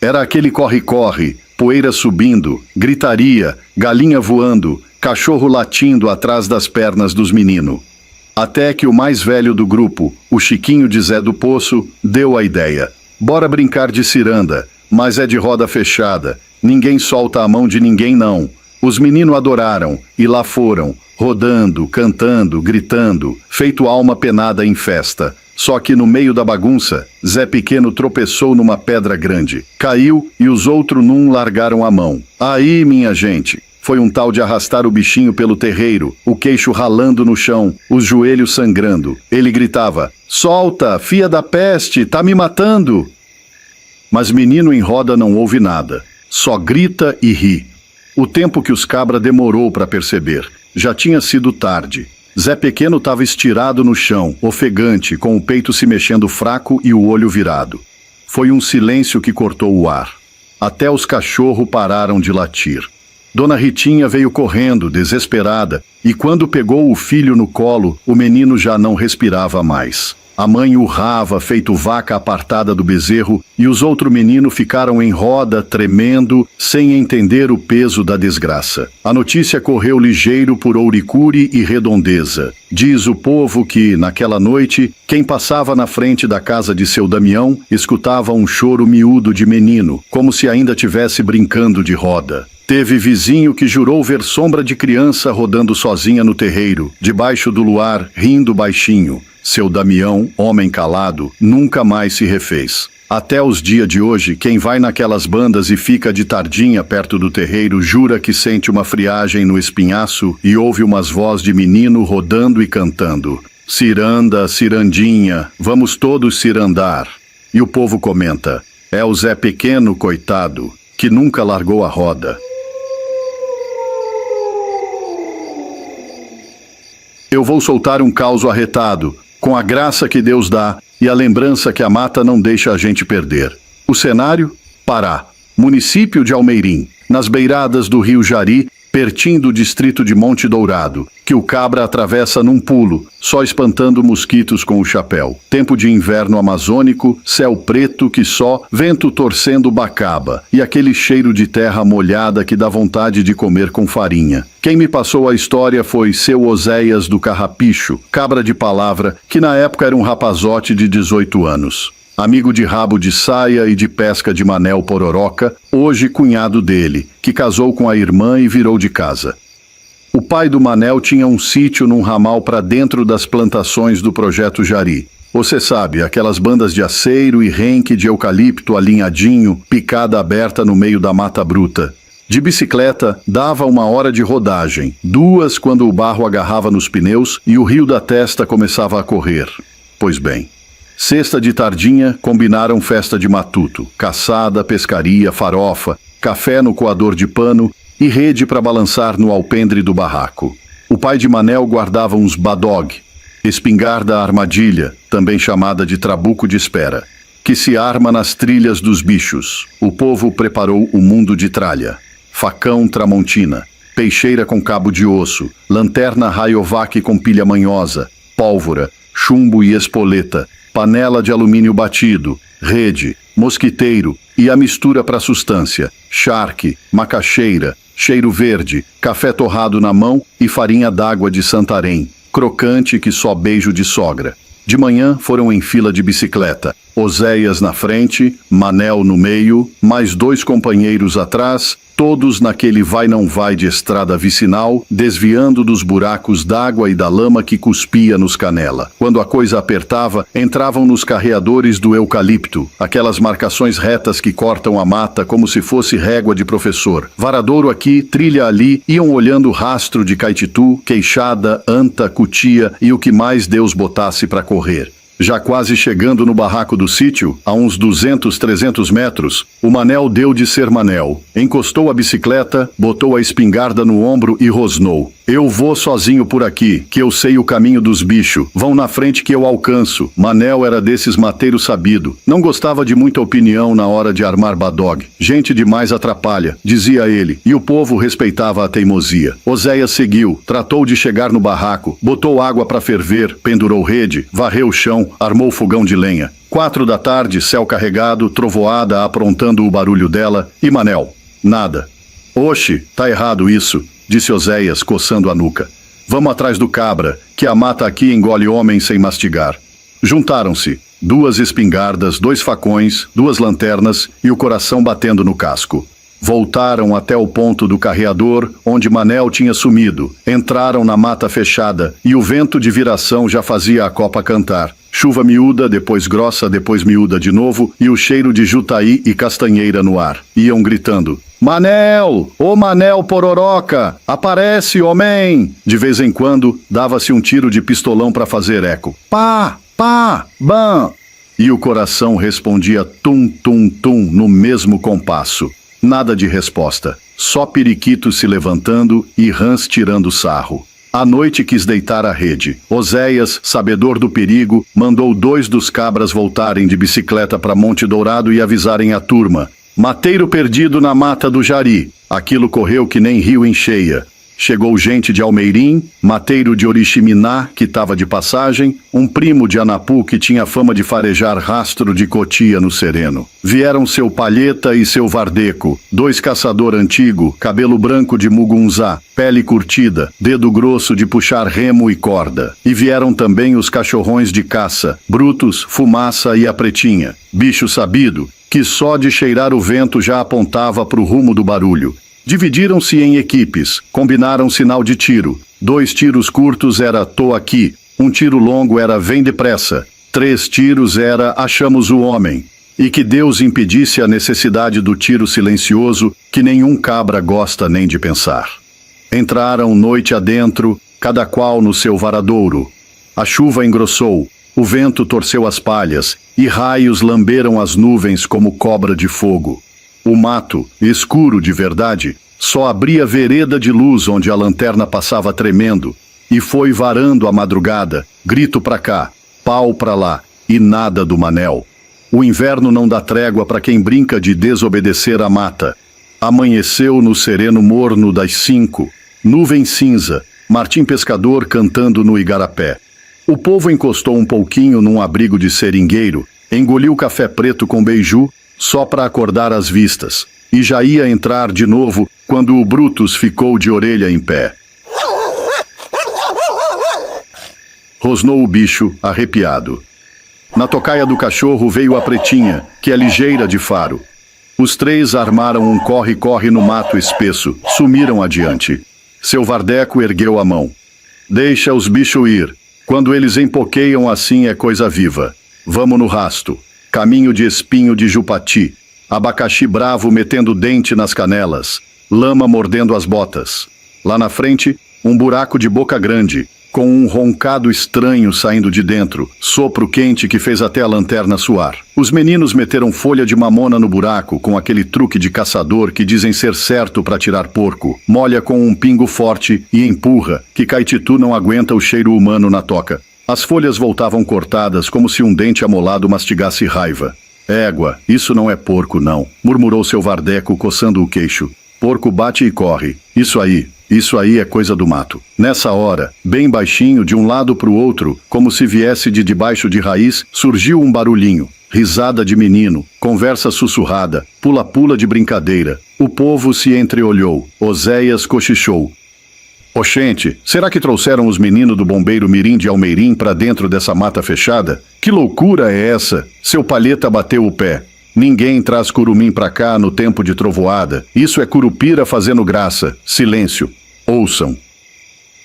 Era aquele corre-corre, poeira subindo, gritaria, galinha voando, cachorro latindo atrás das pernas dos meninos. Até que o mais velho do grupo, o Chiquinho de Zé do Poço, deu a ideia. Bora brincar de ciranda, mas é de roda fechada. Ninguém solta a mão de ninguém não. Os meninos adoraram, e lá foram, rodando, cantando, gritando, feito alma penada em festa. Só que no meio da bagunça, Zé Pequeno tropeçou numa pedra grande. Caiu e os outros não largaram a mão. Aí, minha gente, foi um tal de arrastar o bichinho pelo terreiro, o queixo ralando no chão, os joelhos sangrando. Ele gritava, solta, fia da peste, tá me matando! Mas menino em roda não ouve nada, só grita e ri. O tempo que os cabra demorou para perceber. Já tinha sido tarde. Zé Pequeno estava estirado no chão, ofegante, com o peito se mexendo fraco e o olho virado. Foi um silêncio que cortou o ar. Até os cachorros pararam de latir. Dona Ritinha veio correndo, desesperada, e quando pegou o filho no colo, o menino já não respirava mais. A mãe urrava, feito vaca apartada do bezerro, e os outros meninos ficaram em roda, tremendo, sem entender o peso da desgraça. A notícia correu ligeiro por Ouricuri e Redondeza. Diz o povo que, naquela noite, quem passava na frente da casa de Seu Damião escutava um choro miúdo de menino, como se ainda tivesse brincando de roda. Teve vizinho que jurou ver sombra de criança rodando sozinha no terreiro, debaixo do luar, rindo baixinho. Seu Damião, homem calado, nunca mais se refez. Até os dias de hoje, quem vai naquelas bandas e fica de tardinha perto do terreiro jura que sente uma friagem no espinhaço e ouve umas vozes de menino rodando e cantando. Ciranda, cirandinha, vamos todos cirandar. E o povo comenta, é o Zé Pequeno, coitado, que nunca largou a roda. Eu vou soltar um caos arretado, com a graça que Deus dá e a lembrança que a mata não deixa a gente perder. O cenário? Pará, município de Almeirim, nas beiradas do rio Jari, pertinho do distrito de Monte Dourado, que o cabra atravessa num pulo, só espantando mosquitos com o chapéu. Tempo de inverno amazônico, céu preto que só, vento torcendo bacaba, e aquele cheiro de terra molhada que dá vontade de comer com farinha. Quem me passou a história foi seu Oséias do Carrapicho, cabra de palavra, que na época era um rapazote de 18 anos. Amigo de rabo de saia e de pesca de Manel Pororoca, hoje cunhado dele, que casou com a irmã e virou de casa. O pai do Manel tinha um sítio num ramal para dentro das plantações do Projeto Jari. Você sabe, aquelas bandas de aceiro e renque de eucalipto alinhadinho, picada aberta no meio da mata bruta. De bicicleta, dava 1 hora de rodagem, 2 quando o barro agarrava nos pneus e o rio da testa começava a correr. Pois bem, sexta de tardinha, combinaram festa de matuto, caçada, pescaria, farofa, café no coador de pano e rede para balançar no alpendre do barraco. O pai de Manel guardava uns badog, espingarda armadilha, também chamada de trabuco de espera, que se arma nas trilhas dos bichos. O povo preparou o mundo de tralha. Facão tramontina, peixeira com cabo de osso, lanterna Rayovac com pilha manhosa, pólvora, chumbo e espoleta, panela de alumínio batido, rede, mosquiteiro e a mistura para sustância, charque, macaxeira, cheiro verde, café torrado na mão e farinha d'água de Santarém, crocante que só beijo de sogra. De manhã foram em fila de bicicleta, Oséias na frente, Manel no meio, mais 2 companheiros atrás, todos naquele vai-não-vai de estrada vicinal, desviando dos buracos d'água e da lama que cuspia nos canela. Quando a coisa apertava, entravam nos carreadores do eucalipto, aquelas marcações retas que cortam a mata como se fosse régua de professor. Varadouro aqui, trilha ali, iam olhando rastro de caititu, queixada, anta, cutia e o que mais Deus botasse para correr. Já quase chegando no barraco do sítio, a uns 200, 300 metros, o Manel deu de ser Manel. Encostou a bicicleta, botou a espingarda no ombro e rosnou. Eu vou sozinho por aqui, que eu sei o caminho dos bichos. Vão na frente que eu alcanço. Manel era desses mateiro sabido. Não gostava de muita opinião na hora de armar badog. Gente demais atrapalha, dizia ele, e o povo respeitava a teimosia. Oséias seguiu, tratou de chegar no barraco, botou água para ferver, pendurou rede, varreu o chão, armou fogão de lenha. 4 da tarde, céu carregado, trovoada aprontando o barulho dela, e Manel, nada. Oxe, tá errado isso, disse Oséias, coçando a nuca. Vamos atrás do cabra, que a mata aqui engole homem sem mastigar. Juntaram-se, 2 espingardas, 2 facões, 2 lanternas e o coração batendo no casco. Voltaram até o ponto do carreador, onde Manel tinha sumido. Entraram na mata fechada, e o vento de viração já fazia a copa cantar. Chuva miúda, depois grossa, depois miúda de novo, e o cheiro de jutaí e castanheira no ar. Iam gritando, Manel! Ô Manel Pororoca! Aparece, homem! De vez em quando, dava-se um tiro de pistolão para fazer eco. Pá! Pá! Bam! E o coração respondia tum, tum, tum, no mesmo compasso. Nada de resposta, só periquitos se levantando e rãs tirando sarro. À noite quis deitar a rede. Oséias, sabedor do perigo, mandou 2 dos cabras voltarem de bicicleta para Monte Dourado e avisarem a turma. Mateiro perdido na mata do Jari. Aquilo correu que nem rio em cheia. Chegou gente de Almeirim, mateiro de Oriximiná, que estava de passagem, um primo de Anapu que tinha fama de farejar rastro de cotia no sereno. Vieram seu Palheta e seu Vardeco, 2 caçador antigo, cabelo branco de mugunzá, pele curtida, dedo grosso de puxar remo e corda. E vieram também os cachorrões de caça, Brutus, Fumaça e a Pretinha, bicho sabido, que só de cheirar o vento já apontava para o rumo do barulho. Dividiram-se em equipes, combinaram sinal de tiro. 2 tiros curtos era tô aqui, 1 tiro longo era vem depressa, 3 tiros era achamos o homem. e que Deus impedisse a necessidade do tiro silencioso que nenhum cabra gosta nem de pensar. Entraram noite adentro, cada qual no seu varadouro. A chuva engrossou, o vento torceu as palhas, e raios lamberam as nuvens como cobra de fogo. O mato, escuro de verdade, só abria vereda de luz onde a lanterna passava tremendo, e foi varando a madrugada, grito pra cá, pau pra lá, e nada do Manel. O inverno não dá trégua para quem brinca de desobedecer a mata. Amanheceu no sereno morno das 5, nuvem cinza, Martim Pescador cantando no igarapé. O povo encostou um pouquinho num abrigo de seringueiro, engoliu café preto com beiju, só para acordar as vistas, e já ia entrar de novo quando o Brutus ficou de orelha em pé. Rosnou o bicho, arrepiado. Na tocaia do cachorro veio a pretinha, que é ligeira de faro. Os três armaram um corre-corre no mato espesso, sumiram adiante. Seu Vardeco ergueu a mão. Deixa os bichos ir. Quando eles empoqueiam assim é coisa viva. Vamos no rasto. Caminho de espinho de jupati. Abacaxi bravo metendo dente nas canelas. Lama mordendo as botas. Lá na frente, um buraco de boca grande, com um roncado estranho saindo de dentro, sopro quente que fez até a lanterna suar. Os meninos meteram folha de mamona no buraco, com aquele truque de caçador que dizem ser certo para tirar porco. Molha com um pingo forte e empurra, que Caititu não aguenta o cheiro humano na toca. As folhas voltavam cortadas como se um dente amolado mastigasse raiva. Égua, isso não é porco não, murmurou seu Vardeco coçando o queixo. Porco bate e corre. Isso aí é coisa do mato. Nessa hora, bem baixinho, de um lado para o outro, como se viesse de debaixo de raiz, surgiu um barulhinho. Risada de menino, conversa sussurrada, pula-pula de brincadeira. O povo se entreolhou. Oséias cochichou. Oxente, será que trouxeram os meninos do bombeiro Mirim de Almeirim para dentro dessa mata fechada? Que loucura é essa? Seu Palheta bateu o pé. Ninguém traz curumim pra cá no tempo de trovoada. Isso é curupira fazendo graça. Silêncio. Ouçam.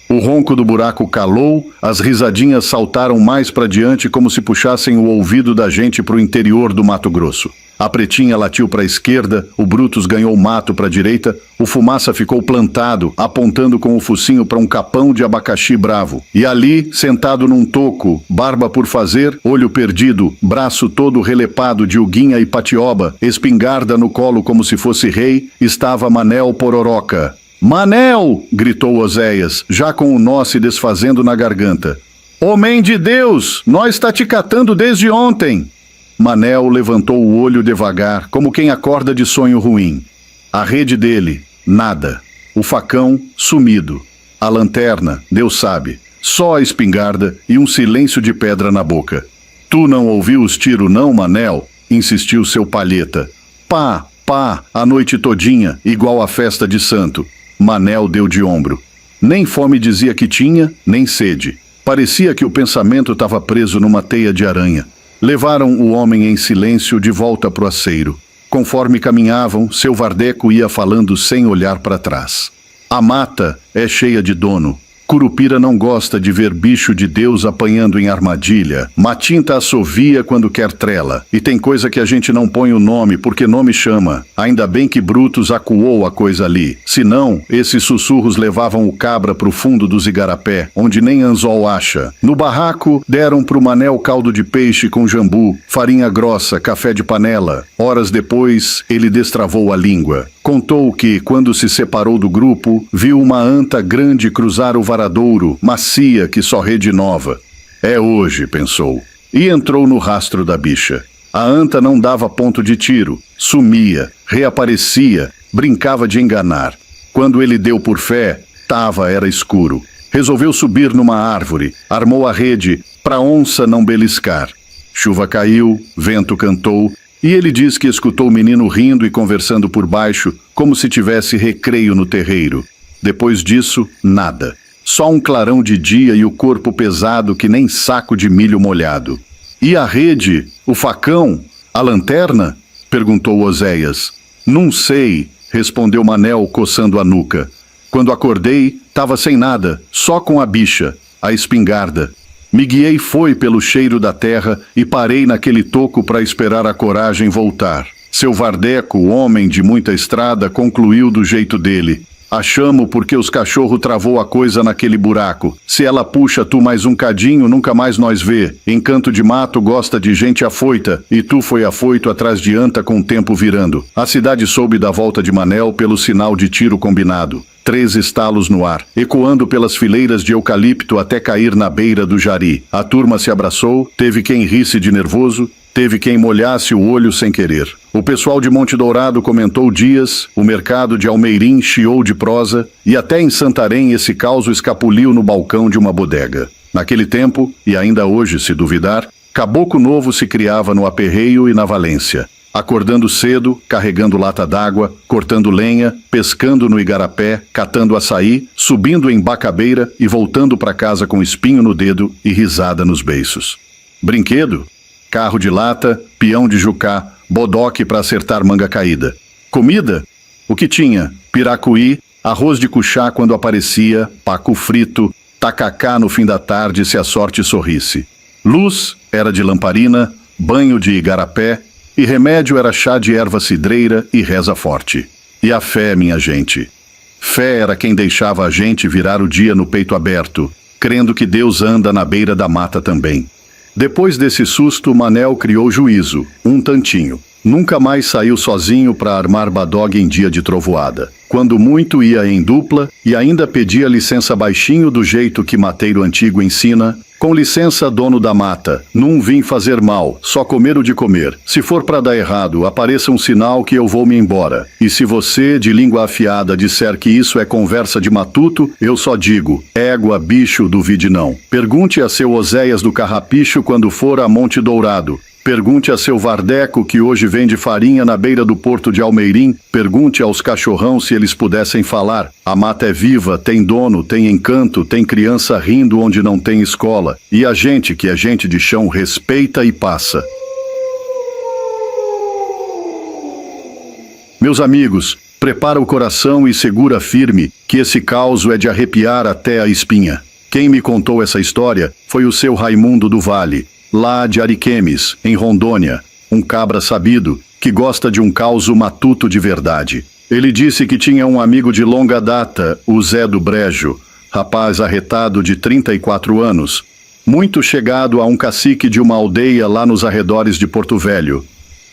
O ronco do buraco calou, as risadinhas saltaram mais pra diante como se puxassem o ouvido da gente pro interior do Mato Grosso. A pretinha latiu para a esquerda, o Brutus ganhou mato para a direita, o Fumaça ficou plantado, apontando com o focinho para um capão de abacaxi bravo. E ali, sentado num toco, barba por fazer, olho perdido, braço todo relepado de uguinha e patioba, espingarda no colo como se fosse rei, estava Manel Pororoca. «Manel!» gritou Oséias, já com o nó se desfazendo na garganta. «Homem de Deus, nós tá te catando desde ontem!» Manel levantou o olho devagar, como quem acorda de sonho ruim. A rede dele, nada. O facão, sumido. A lanterna, Deus sabe. Só a espingarda e um silêncio de pedra na boca. Tu não ouviu os tiros não, Manel? Insistiu seu Palheta. Pá, pá, a noite todinha, igual a festa de santo. Manel deu de ombro. Nem fome dizia que tinha, nem sede. Parecia que o pensamento estava preso numa teia de aranha. Levaram o homem em silêncio de volta pro aceiro. Conforme caminhavam, seu Vardeco ia falando sem olhar para trás. A mata é cheia de dono. Curupira não gosta de ver bicho de Deus apanhando em armadilha. Matinta assovia quando quer trela. E tem coisa que a gente não põe o nome, porque nome chama. Ainda bem que Brutus acuou a coisa ali. Senão, esses sussurros levavam o cabra pro fundo dos igarapé, onde nem anzol acha. No barraco, deram pro Manel caldo de peixe com jambu, farinha grossa, café de panela. Horas depois, ele destravou a língua. Contou que, quando se separou do grupo, viu uma anta grande cruzar o varadouro, macia que só rede nova. É hoje, pensou. E entrou no rastro da bicha. A anta não dava ponto de tiro, sumia, reaparecia, brincava de enganar. Quando ele deu por fé, era escuro. Resolveu subir numa árvore, armou a rede, pra onça não beliscar. Chuva caiu, vento cantou, e ele diz que escutou o menino rindo e conversando por baixo, como se tivesse recreio no terreiro. Depois disso, nada. Só um clarão de dia e o corpo pesado que nem saco de milho molhado. E a rede? O facão? A lanterna? Perguntou Oséias. Não sei, respondeu Manel coçando a nuca. Quando acordei, tava sem nada, só com a bicha, a espingarda. Me guiei foi pelo cheiro da terra e parei naquele toco para esperar a coragem voltar. Seu Vardeco, homem de muita estrada, concluiu do jeito dele. Achamo porque os cachorro travou a coisa naquele buraco. Se ela puxa tu mais um cadinho, nunca mais nós vê. Encanto de mato gosta de gente afoita, e tu foi afoito atrás de anta com o tempo virando. A cidade soube da volta de Manel pelo sinal de tiro combinado. 3 estalos no ar, ecoando pelas fileiras de eucalipto até cair na beira do jari. A turma se abraçou, teve quem risse de nervoso, teve quem molhasse o olho sem querer. O pessoal de Monte Dourado comentou dias, o mercado de Almeirim chiou de prosa, e até em Santarém esse causo escapuliu no balcão de uma bodega. Naquele tempo, e ainda hoje se duvidar, caboclo novo se criava no Aperreio e na Valência. Acordando cedo, carregando lata d'água, cortando lenha, pescando no igarapé, catando açaí, subindo em bacabeira e voltando para casa com espinho no dedo e risada nos beiços. Brinquedo? Carro de lata, peão de jucá, bodoque para acertar manga caída. Comida? O que tinha? Piracuí, arroz de cuchá quando aparecia, pacu frito, tacacá no fim da tarde se a sorte sorrisse. Luz era de lamparina, banho de igarapé, e remédio era chá de erva cidreira e reza forte. E a fé, minha gente? Fé era quem deixava a gente virar o dia no peito aberto, crendo que Deus anda na beira da mata também. Depois desse susto, Manel criou juízo, um tantinho. Nunca mais saiu sozinho para armar badog em dia de trovoada. Quando muito ia em dupla e ainda pedia licença baixinho do jeito que mateiro antigo ensina. Com licença, dono da mata, não vim fazer mal, só comer o de comer. Se for para dar errado, apareça um sinal que eu vou me embora. E se você, de língua afiada, disser que isso é conversa de matuto, eu só digo, égua, bicho, duvide não. Pergunte a seu Oséias do Carrapicho quando for a Monte Dourado. Pergunte a seu Vardeco, que hoje vende farinha na beira do porto de Almeirim. Pergunte aos cachorrão se eles pudessem falar. A mata é viva, tem dono, tem encanto, tem criança rindo onde não tem escola. E a gente, que é gente de chão, respeita e passa. Meus amigos, prepara o coração e segura firme, que esse caos é de arrepiar até a espinha. Quem me contou essa história foi o seu Raimundo do Vale, lá de Ariquemes, em Rondônia, um cabra sabido que gosta de um causo matuto de verdade. Ele disse que tinha um amigo de longa data, o Zé do Brejo, rapaz arretado de 34 anos, muito chegado a um cacique de uma aldeia lá nos arredores de Porto Velho.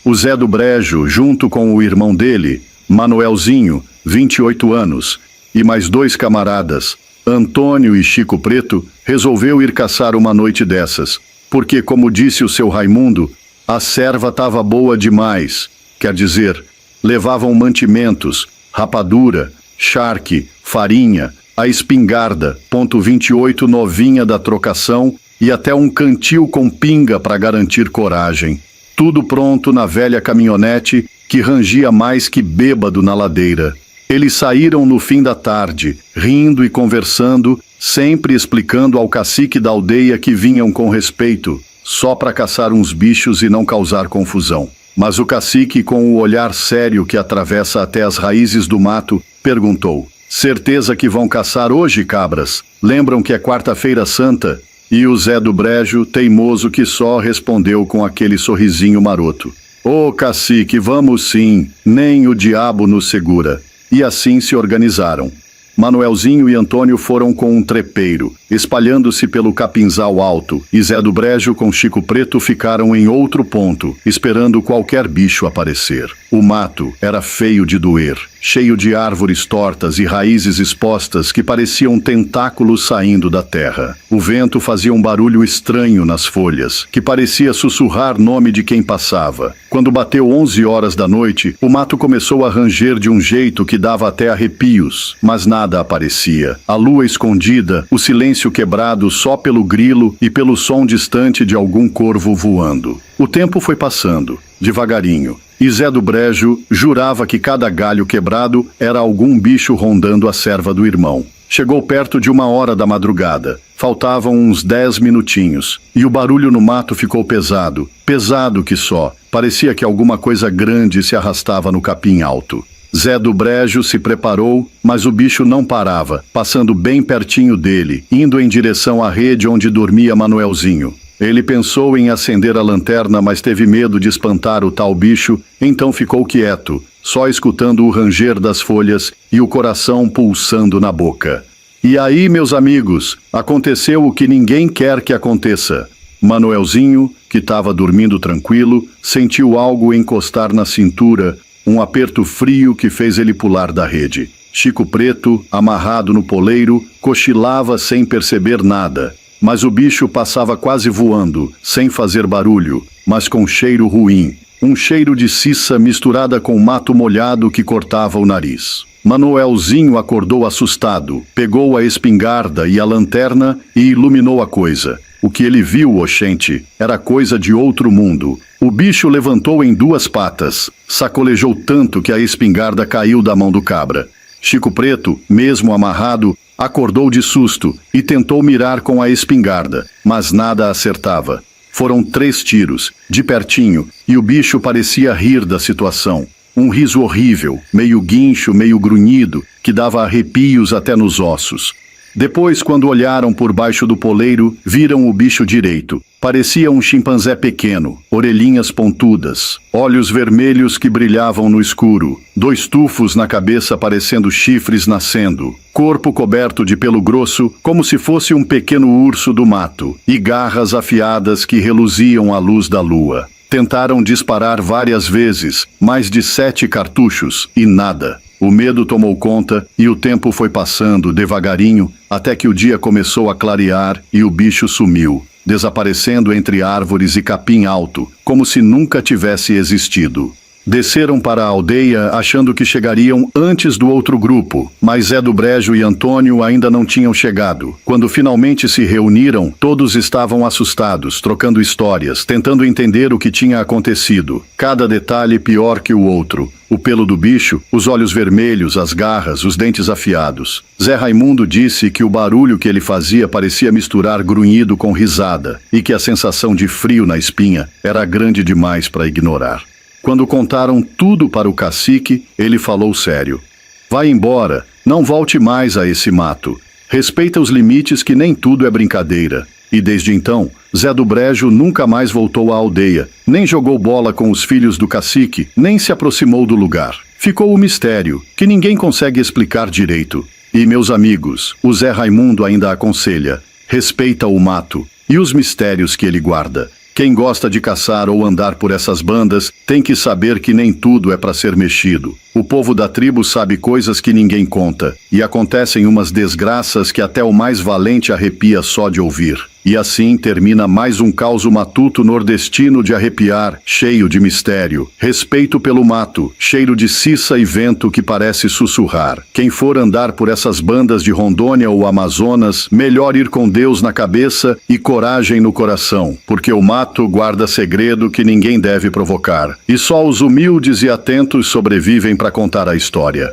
O Zé do Brejo, junto com o irmão dele, Manuelzinho, 28 anos, e mais 2 camaradas, Antônio e Chico Preto, resolveu ir caçar uma noite dessas. Porque, como disse o seu Raimundo, a serva estava boa demais. Quer dizer, levavam mantimentos, rapadura, charque, farinha, a espingarda, .28 novinha da trocação e até um cantil com pinga para garantir coragem. Tudo pronto na velha caminhonete que rangia mais que bêbado na ladeira. Eles saíram no fim da tarde, rindo e conversando, sempre explicando ao cacique da aldeia que vinham com respeito, só para caçar uns bichos e não causar confusão. Mas o cacique, com o olhar sério que atravessa até as raízes do mato, perguntou: certeza que vão caçar hoje, cabras? Lembram que é quarta-feira santa? E o Zé do Brejo, teimoso que só, respondeu com aquele sorrisinho maroto: ô cacique, vamos sim, nem o diabo nos segura. E assim se organizaram. Manuelzinho e Antônio foram com um trepeiro, espalhando-se pelo capinzal alto, e Zé do Brejo com Chico Preto ficaram em outro ponto, esperando qualquer bicho aparecer. O mato era feio de doer, cheio de árvores tortas e raízes expostas que pareciam tentáculos saindo da terra. O vento fazia um barulho estranho nas folhas, que parecia sussurrar nome de quem passava. Quando bateu 11 horas da noite, o mato começou a ranger de um jeito que dava até arrepios, mas nada aparecia. A lua escondida, o silêncio quebrado só pelo grilo e pelo som distante de algum corvo voando. O tempo foi passando, devagarinho, e Zé do Brejo jurava que cada galho quebrado era algum bicho rondando a serva do irmão. Chegou perto de 1h da madrugada. Faltavam uns 10 minutinhos, e o barulho no mato ficou pesado, pesado que só. Parecia que alguma coisa grande se arrastava no capim alto. Zé do Brejo se preparou, mas o bicho não parava, passando bem pertinho dele, indo em direção à rede onde dormia Manuelzinho. Ele pensou em acender a lanterna, mas teve medo de espantar o tal bicho, então ficou quieto, só escutando o ranger das folhas e o coração pulsando na boca. E aí, meus amigos, aconteceu o que ninguém quer que aconteça. Manuelzinho, que estava dormindo tranquilo, sentiu algo encostar na cintura, um aperto frio que fez ele pular da rede. Chico Preto, amarrado no poleiro, cochilava sem perceber nada. Mas o bicho passava quase voando, sem fazer barulho, mas com cheiro ruim. Um cheiro de ciça misturada com mato molhado que cortava o nariz. Manuelzinho acordou assustado, pegou a espingarda e a lanterna e iluminou a coisa. O que ele viu, oxente, era coisa de outro mundo. O bicho levantou em 2 patas, sacolejou tanto que a espingarda caiu da mão do cabra. Chico Preto, mesmo amarrado, acordou de susto e tentou mirar com a espingarda, mas nada acertava. Foram 3 tiros, de pertinho, e o bicho parecia rir da situação. Um riso horrível, meio guincho, meio grunhido, que dava arrepios até nos ossos. Depois, quando olharam por baixo do poleiro, viram o bicho direito. Parecia um chimpanzé pequeno, orelhinhas pontudas, olhos vermelhos que brilhavam no escuro, 2 tufos na cabeça parecendo chifres nascendo, corpo coberto de pelo grosso como se fosse um pequeno urso do mato, e garras afiadas que reluziam à luz da lua. Tentaram disparar várias vezes, mais de 7 cartuchos, e nada. O medo tomou conta e o tempo foi passando devagarinho até que o dia começou a clarear e o bicho sumiu, desaparecendo entre árvores e capim alto, como se nunca tivesse existido. Desceram para a aldeia achando que chegariam antes do outro grupo, mas Zé do Brejo e Antônio ainda não tinham chegado. Quando finalmente se reuniram, todos estavam assustados, trocando histórias, tentando entender o que tinha acontecido. Cada detalhe pior que o outro. O pelo do bicho, os olhos vermelhos, as garras, os dentes afiados. Zé Raimundo disse que o barulho que ele fazia parecia misturar grunhido com risada, e que a sensação de frio na espinha era grande demais para ignorar. Quando contaram tudo para o cacique, ele falou sério. Vai embora, não volte mais a esse mato. Respeita os limites que nem tudo é brincadeira. E desde então, Zé do Brejo nunca mais voltou à aldeia, nem jogou bola com os filhos do cacique, nem se aproximou do lugar. Ficou o mistério, que ninguém consegue explicar direito. E, meus amigos, o Zé Raimundo ainda aconselha, respeita o mato e os mistérios que ele guarda. Quem gosta de caçar ou andar por essas bandas tem que saber que nem tudo é para ser mexido. O povo da tribo sabe coisas que ninguém conta, e acontecem umas desgraças que até o mais valente arrepia só de ouvir. E assim termina mais um caos matuto nordestino de arrepiar, cheio de mistério. Respeito pelo mato, cheiro de ciça e vento que parece sussurrar. Quem for andar por essas bandas de Rondônia ou Amazonas, melhor ir com Deus na cabeça e coragem no coração, porque o mato guarda segredo que ninguém deve provocar. E só os humildes e atentos sobrevivem para contar a história.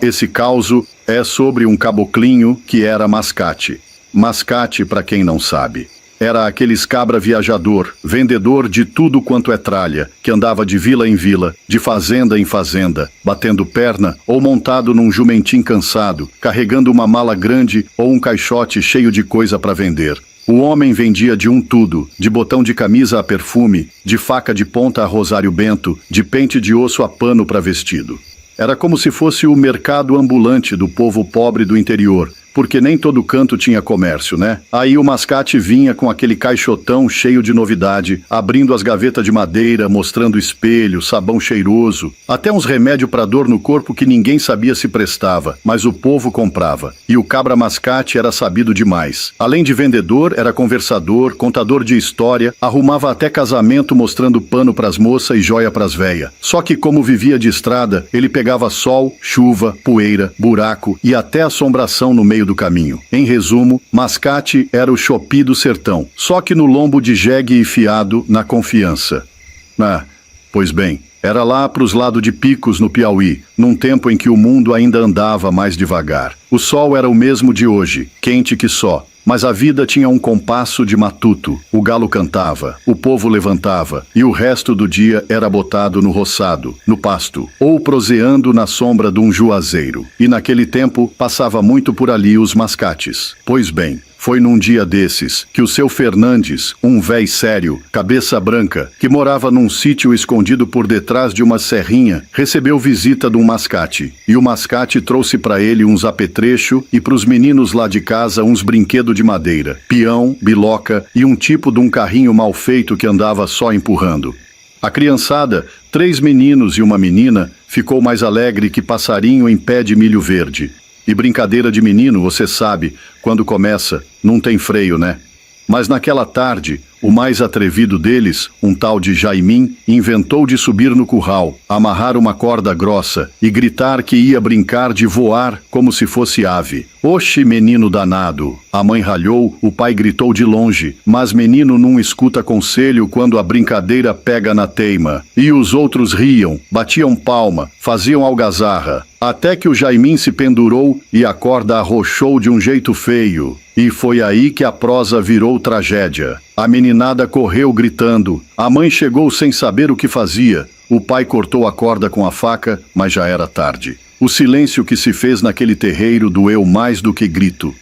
Esse causo é sobre um caboclinho que era mascate. Mascate, para quem não sabe, era aqueles cabra viajador, vendedor de tudo quanto é tralha, que andava de vila em vila, de fazenda em fazenda, batendo perna ou montado num jumentim cansado, carregando uma mala grande ou um caixote cheio de coisa para vender. O homem vendia de um tudo, de botão de camisa a perfume, de faca de ponta a rosário bento, de pente de osso a pano para vestido. Era como se fosse o mercado ambulante do povo pobre do interior, porque nem todo canto tinha comércio, né? Aí o mascate vinha com aquele caixotão cheio de novidade, abrindo as gavetas de madeira, mostrando espelho, sabão cheiroso, até uns remédios para dor no corpo que ninguém sabia se prestava, mas o povo comprava. E o cabra mascate era sabido demais. Além de vendedor, era conversador, contador de história, arrumava até casamento mostrando pano pras moças e joia pras véia. Só que como vivia de estrada, ele pegava sol, chuva, poeira, buraco e até assombração no meio do caminho. Em resumo, mascate era o chopi do sertão, só que no lombo de jegue e fiado na confiança. Pois bem, Era lá pros lados de Picos, no Piauí, num tempo em que o mundo ainda andava mais devagar. O sol era o mesmo de hoje, quente que só. Mas a vida tinha um compasso de matuto. O galo cantava, o povo levantava, e o resto do dia era botado no roçado, no pasto, ou proseando na sombra de um juazeiro. E naquele tempo passava muito por ali os mascates. Pois bem, foi num dia desses que o seu Fernandes, um véi sério, cabeça branca, que morava num sítio escondido por detrás de uma serrinha, recebeu visita de um mascate. E o mascate trouxe para ele uns apetrecho e pros meninos lá de casa uns brinquedos de madeira, peão, biloca e um tipo de um carrinho mal feito que andava só empurrando. A criançada, 3 meninos e uma menina, ficou mais alegre que passarinho em pé de milho verde. E brincadeira de menino, você sabe, quando começa, não tem freio, né? Mas naquela tarde, o mais atrevido deles, um tal de Jaimin, inventou de subir no curral, amarrar uma corda grossa e gritar que ia brincar de voar como se fosse ave. Oxe, menino danado! A mãe ralhou, o pai gritou de longe, mas menino não escuta conselho quando a brincadeira pega na teima. E os outros riam, batiam palma, faziam algazarra, até que o Jaimin se pendurou e a corda arrochou de um jeito feio. E foi aí que a prosa virou tragédia. A meninada correu gritando. A mãe chegou sem saber o que fazia. O pai cortou a corda com a faca, mas já era tarde. O silêncio que se fez naquele terreiro doeu mais do que grito.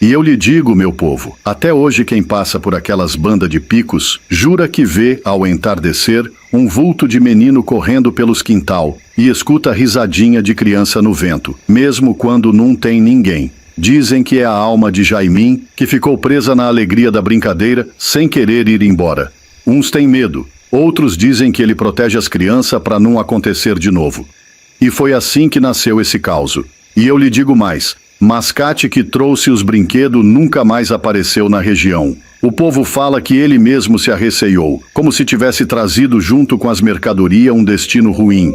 E eu lhe digo, meu povo, até hoje quem passa por aquelas bandas de picos jura que vê, ao entardecer, um vulto de menino correndo pelos quintal e escuta a risadinha de criança no vento, mesmo quando não tem ninguém. Dizem que é a alma de Jaimin, que ficou presa na alegria da brincadeira, sem querer ir embora. Uns têm medo, outros dizem que ele protege as crianças para não acontecer de novo. E foi assim que nasceu esse causo. E eu lhe digo mais, mascate que trouxe os brinquedos nunca mais apareceu na região. O povo fala que ele mesmo se arreceou, como se tivesse trazido junto com as mercadorias um destino ruim.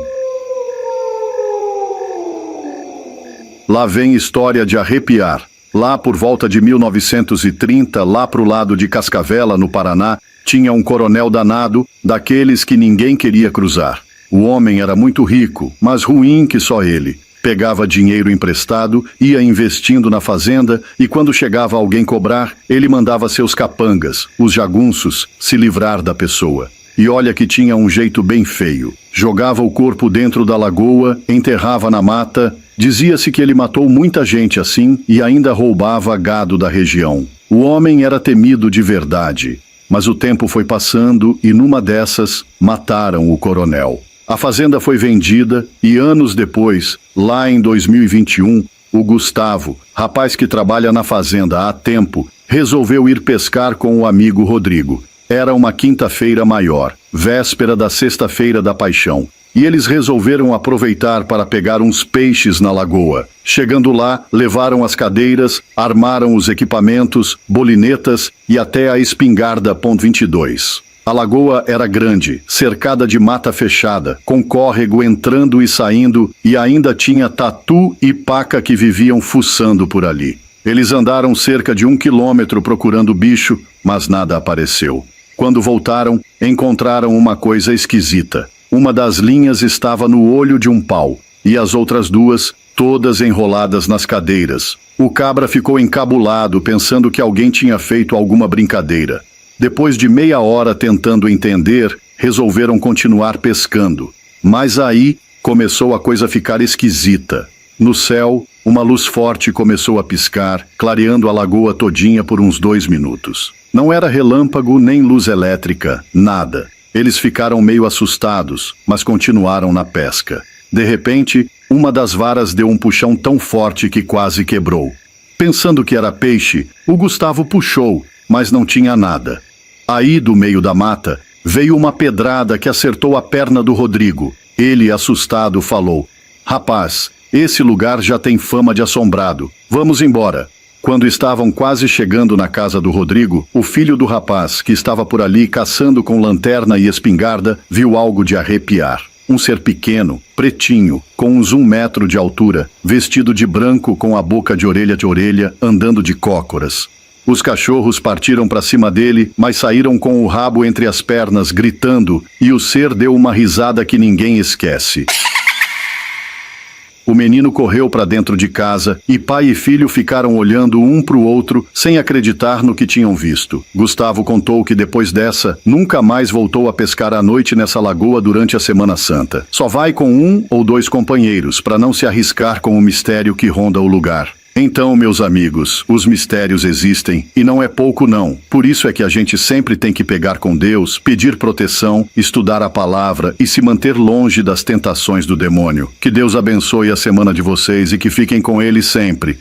Lá vem história de arrepiar. Lá por volta de 1930, lá pro lado de Cascavela, no Paraná, tinha um coronel danado, daqueles que ninguém queria cruzar. O homem era muito rico, mas ruim que só ele. Pegava dinheiro emprestado, ia investindo na fazenda e quando chegava alguém cobrar, ele mandava seus capangas, os jagunços, se livrar da pessoa. E olha que tinha um jeito bem feio. Jogava o corpo dentro da lagoa, enterrava na mata. Dizia-se que ele matou muita gente assim e ainda roubava gado da região. O homem era temido de verdade. Mas o tempo foi passando e numa dessas, mataram o coronel. A fazenda foi vendida e anos depois, lá em 2021, o Gustavo, rapaz que trabalha na fazenda há tempo, resolveu ir pescar com o amigo Rodrigo. Era uma quinta-feira maior, véspera da sexta-feira da Paixão, e eles resolveram aproveitar para pegar uns peixes na lagoa. Chegando lá, levaram as cadeiras, armaram os equipamentos, bolinetas e até a espingarda .22. A lagoa era grande, cercada de mata fechada, com córrego entrando e saindo, e ainda tinha tatu e paca que viviam fuçando por ali. Eles andaram cerca de 1 quilômetro procurando bicho, mas nada apareceu. Quando voltaram, encontraram uma coisa esquisita. Uma das linhas estava no olho de um pau, e as outras duas, todas enroladas nas cadeiras. O cabra ficou encabulado, pensando que alguém tinha feito alguma brincadeira. Depois de meia hora tentando entender, resolveram continuar pescando. Mas aí começou a coisa a ficar esquisita. No céu, uma luz forte começou a piscar, clareando a lagoa todinha por uns 2 minutos. Não era relâmpago nem luz elétrica, nada. Eles ficaram meio assustados, mas continuaram na pesca. De repente, uma das varas deu um puxão tão forte que quase quebrou. Pensando que era peixe, o Gustavo puxou, mas não tinha nada. Aí, do meio da mata, veio uma pedrada que acertou a perna do Rodrigo. Ele, assustado, falou: "Rapaz, esse lugar já tem fama de assombrado. Vamos embora." Quando estavam quase chegando na casa do Rodrigo, o filho do rapaz, que estava por ali caçando com lanterna e espingarda, viu algo de arrepiar. Um ser pequeno, pretinho, com uns 1 metro de altura, vestido de branco com a boca de orelha, andando de cócoras. Os cachorros partiram para cima dele, mas saíram com o rabo entre as pernas, gritando, e o ser deu uma risada que ninguém esquece. O menino correu para dentro de casa e pai e filho ficaram olhando um para o outro, sem acreditar no que tinham visto. Gustavo contou que depois dessa, nunca mais voltou a pescar à noite nessa lagoa durante a Semana Santa. Só vai com 1 ou 2 companheiros, para não se arriscar com o mistério que ronda o lugar. Então, meus amigos, os mistérios existem, e não é pouco não. Por isso é que a gente sempre tem que pegar com Deus, pedir proteção, estudar a palavra e se manter longe das tentações do demônio. Que Deus abençoe a semana de vocês e que fiquem com Ele sempre.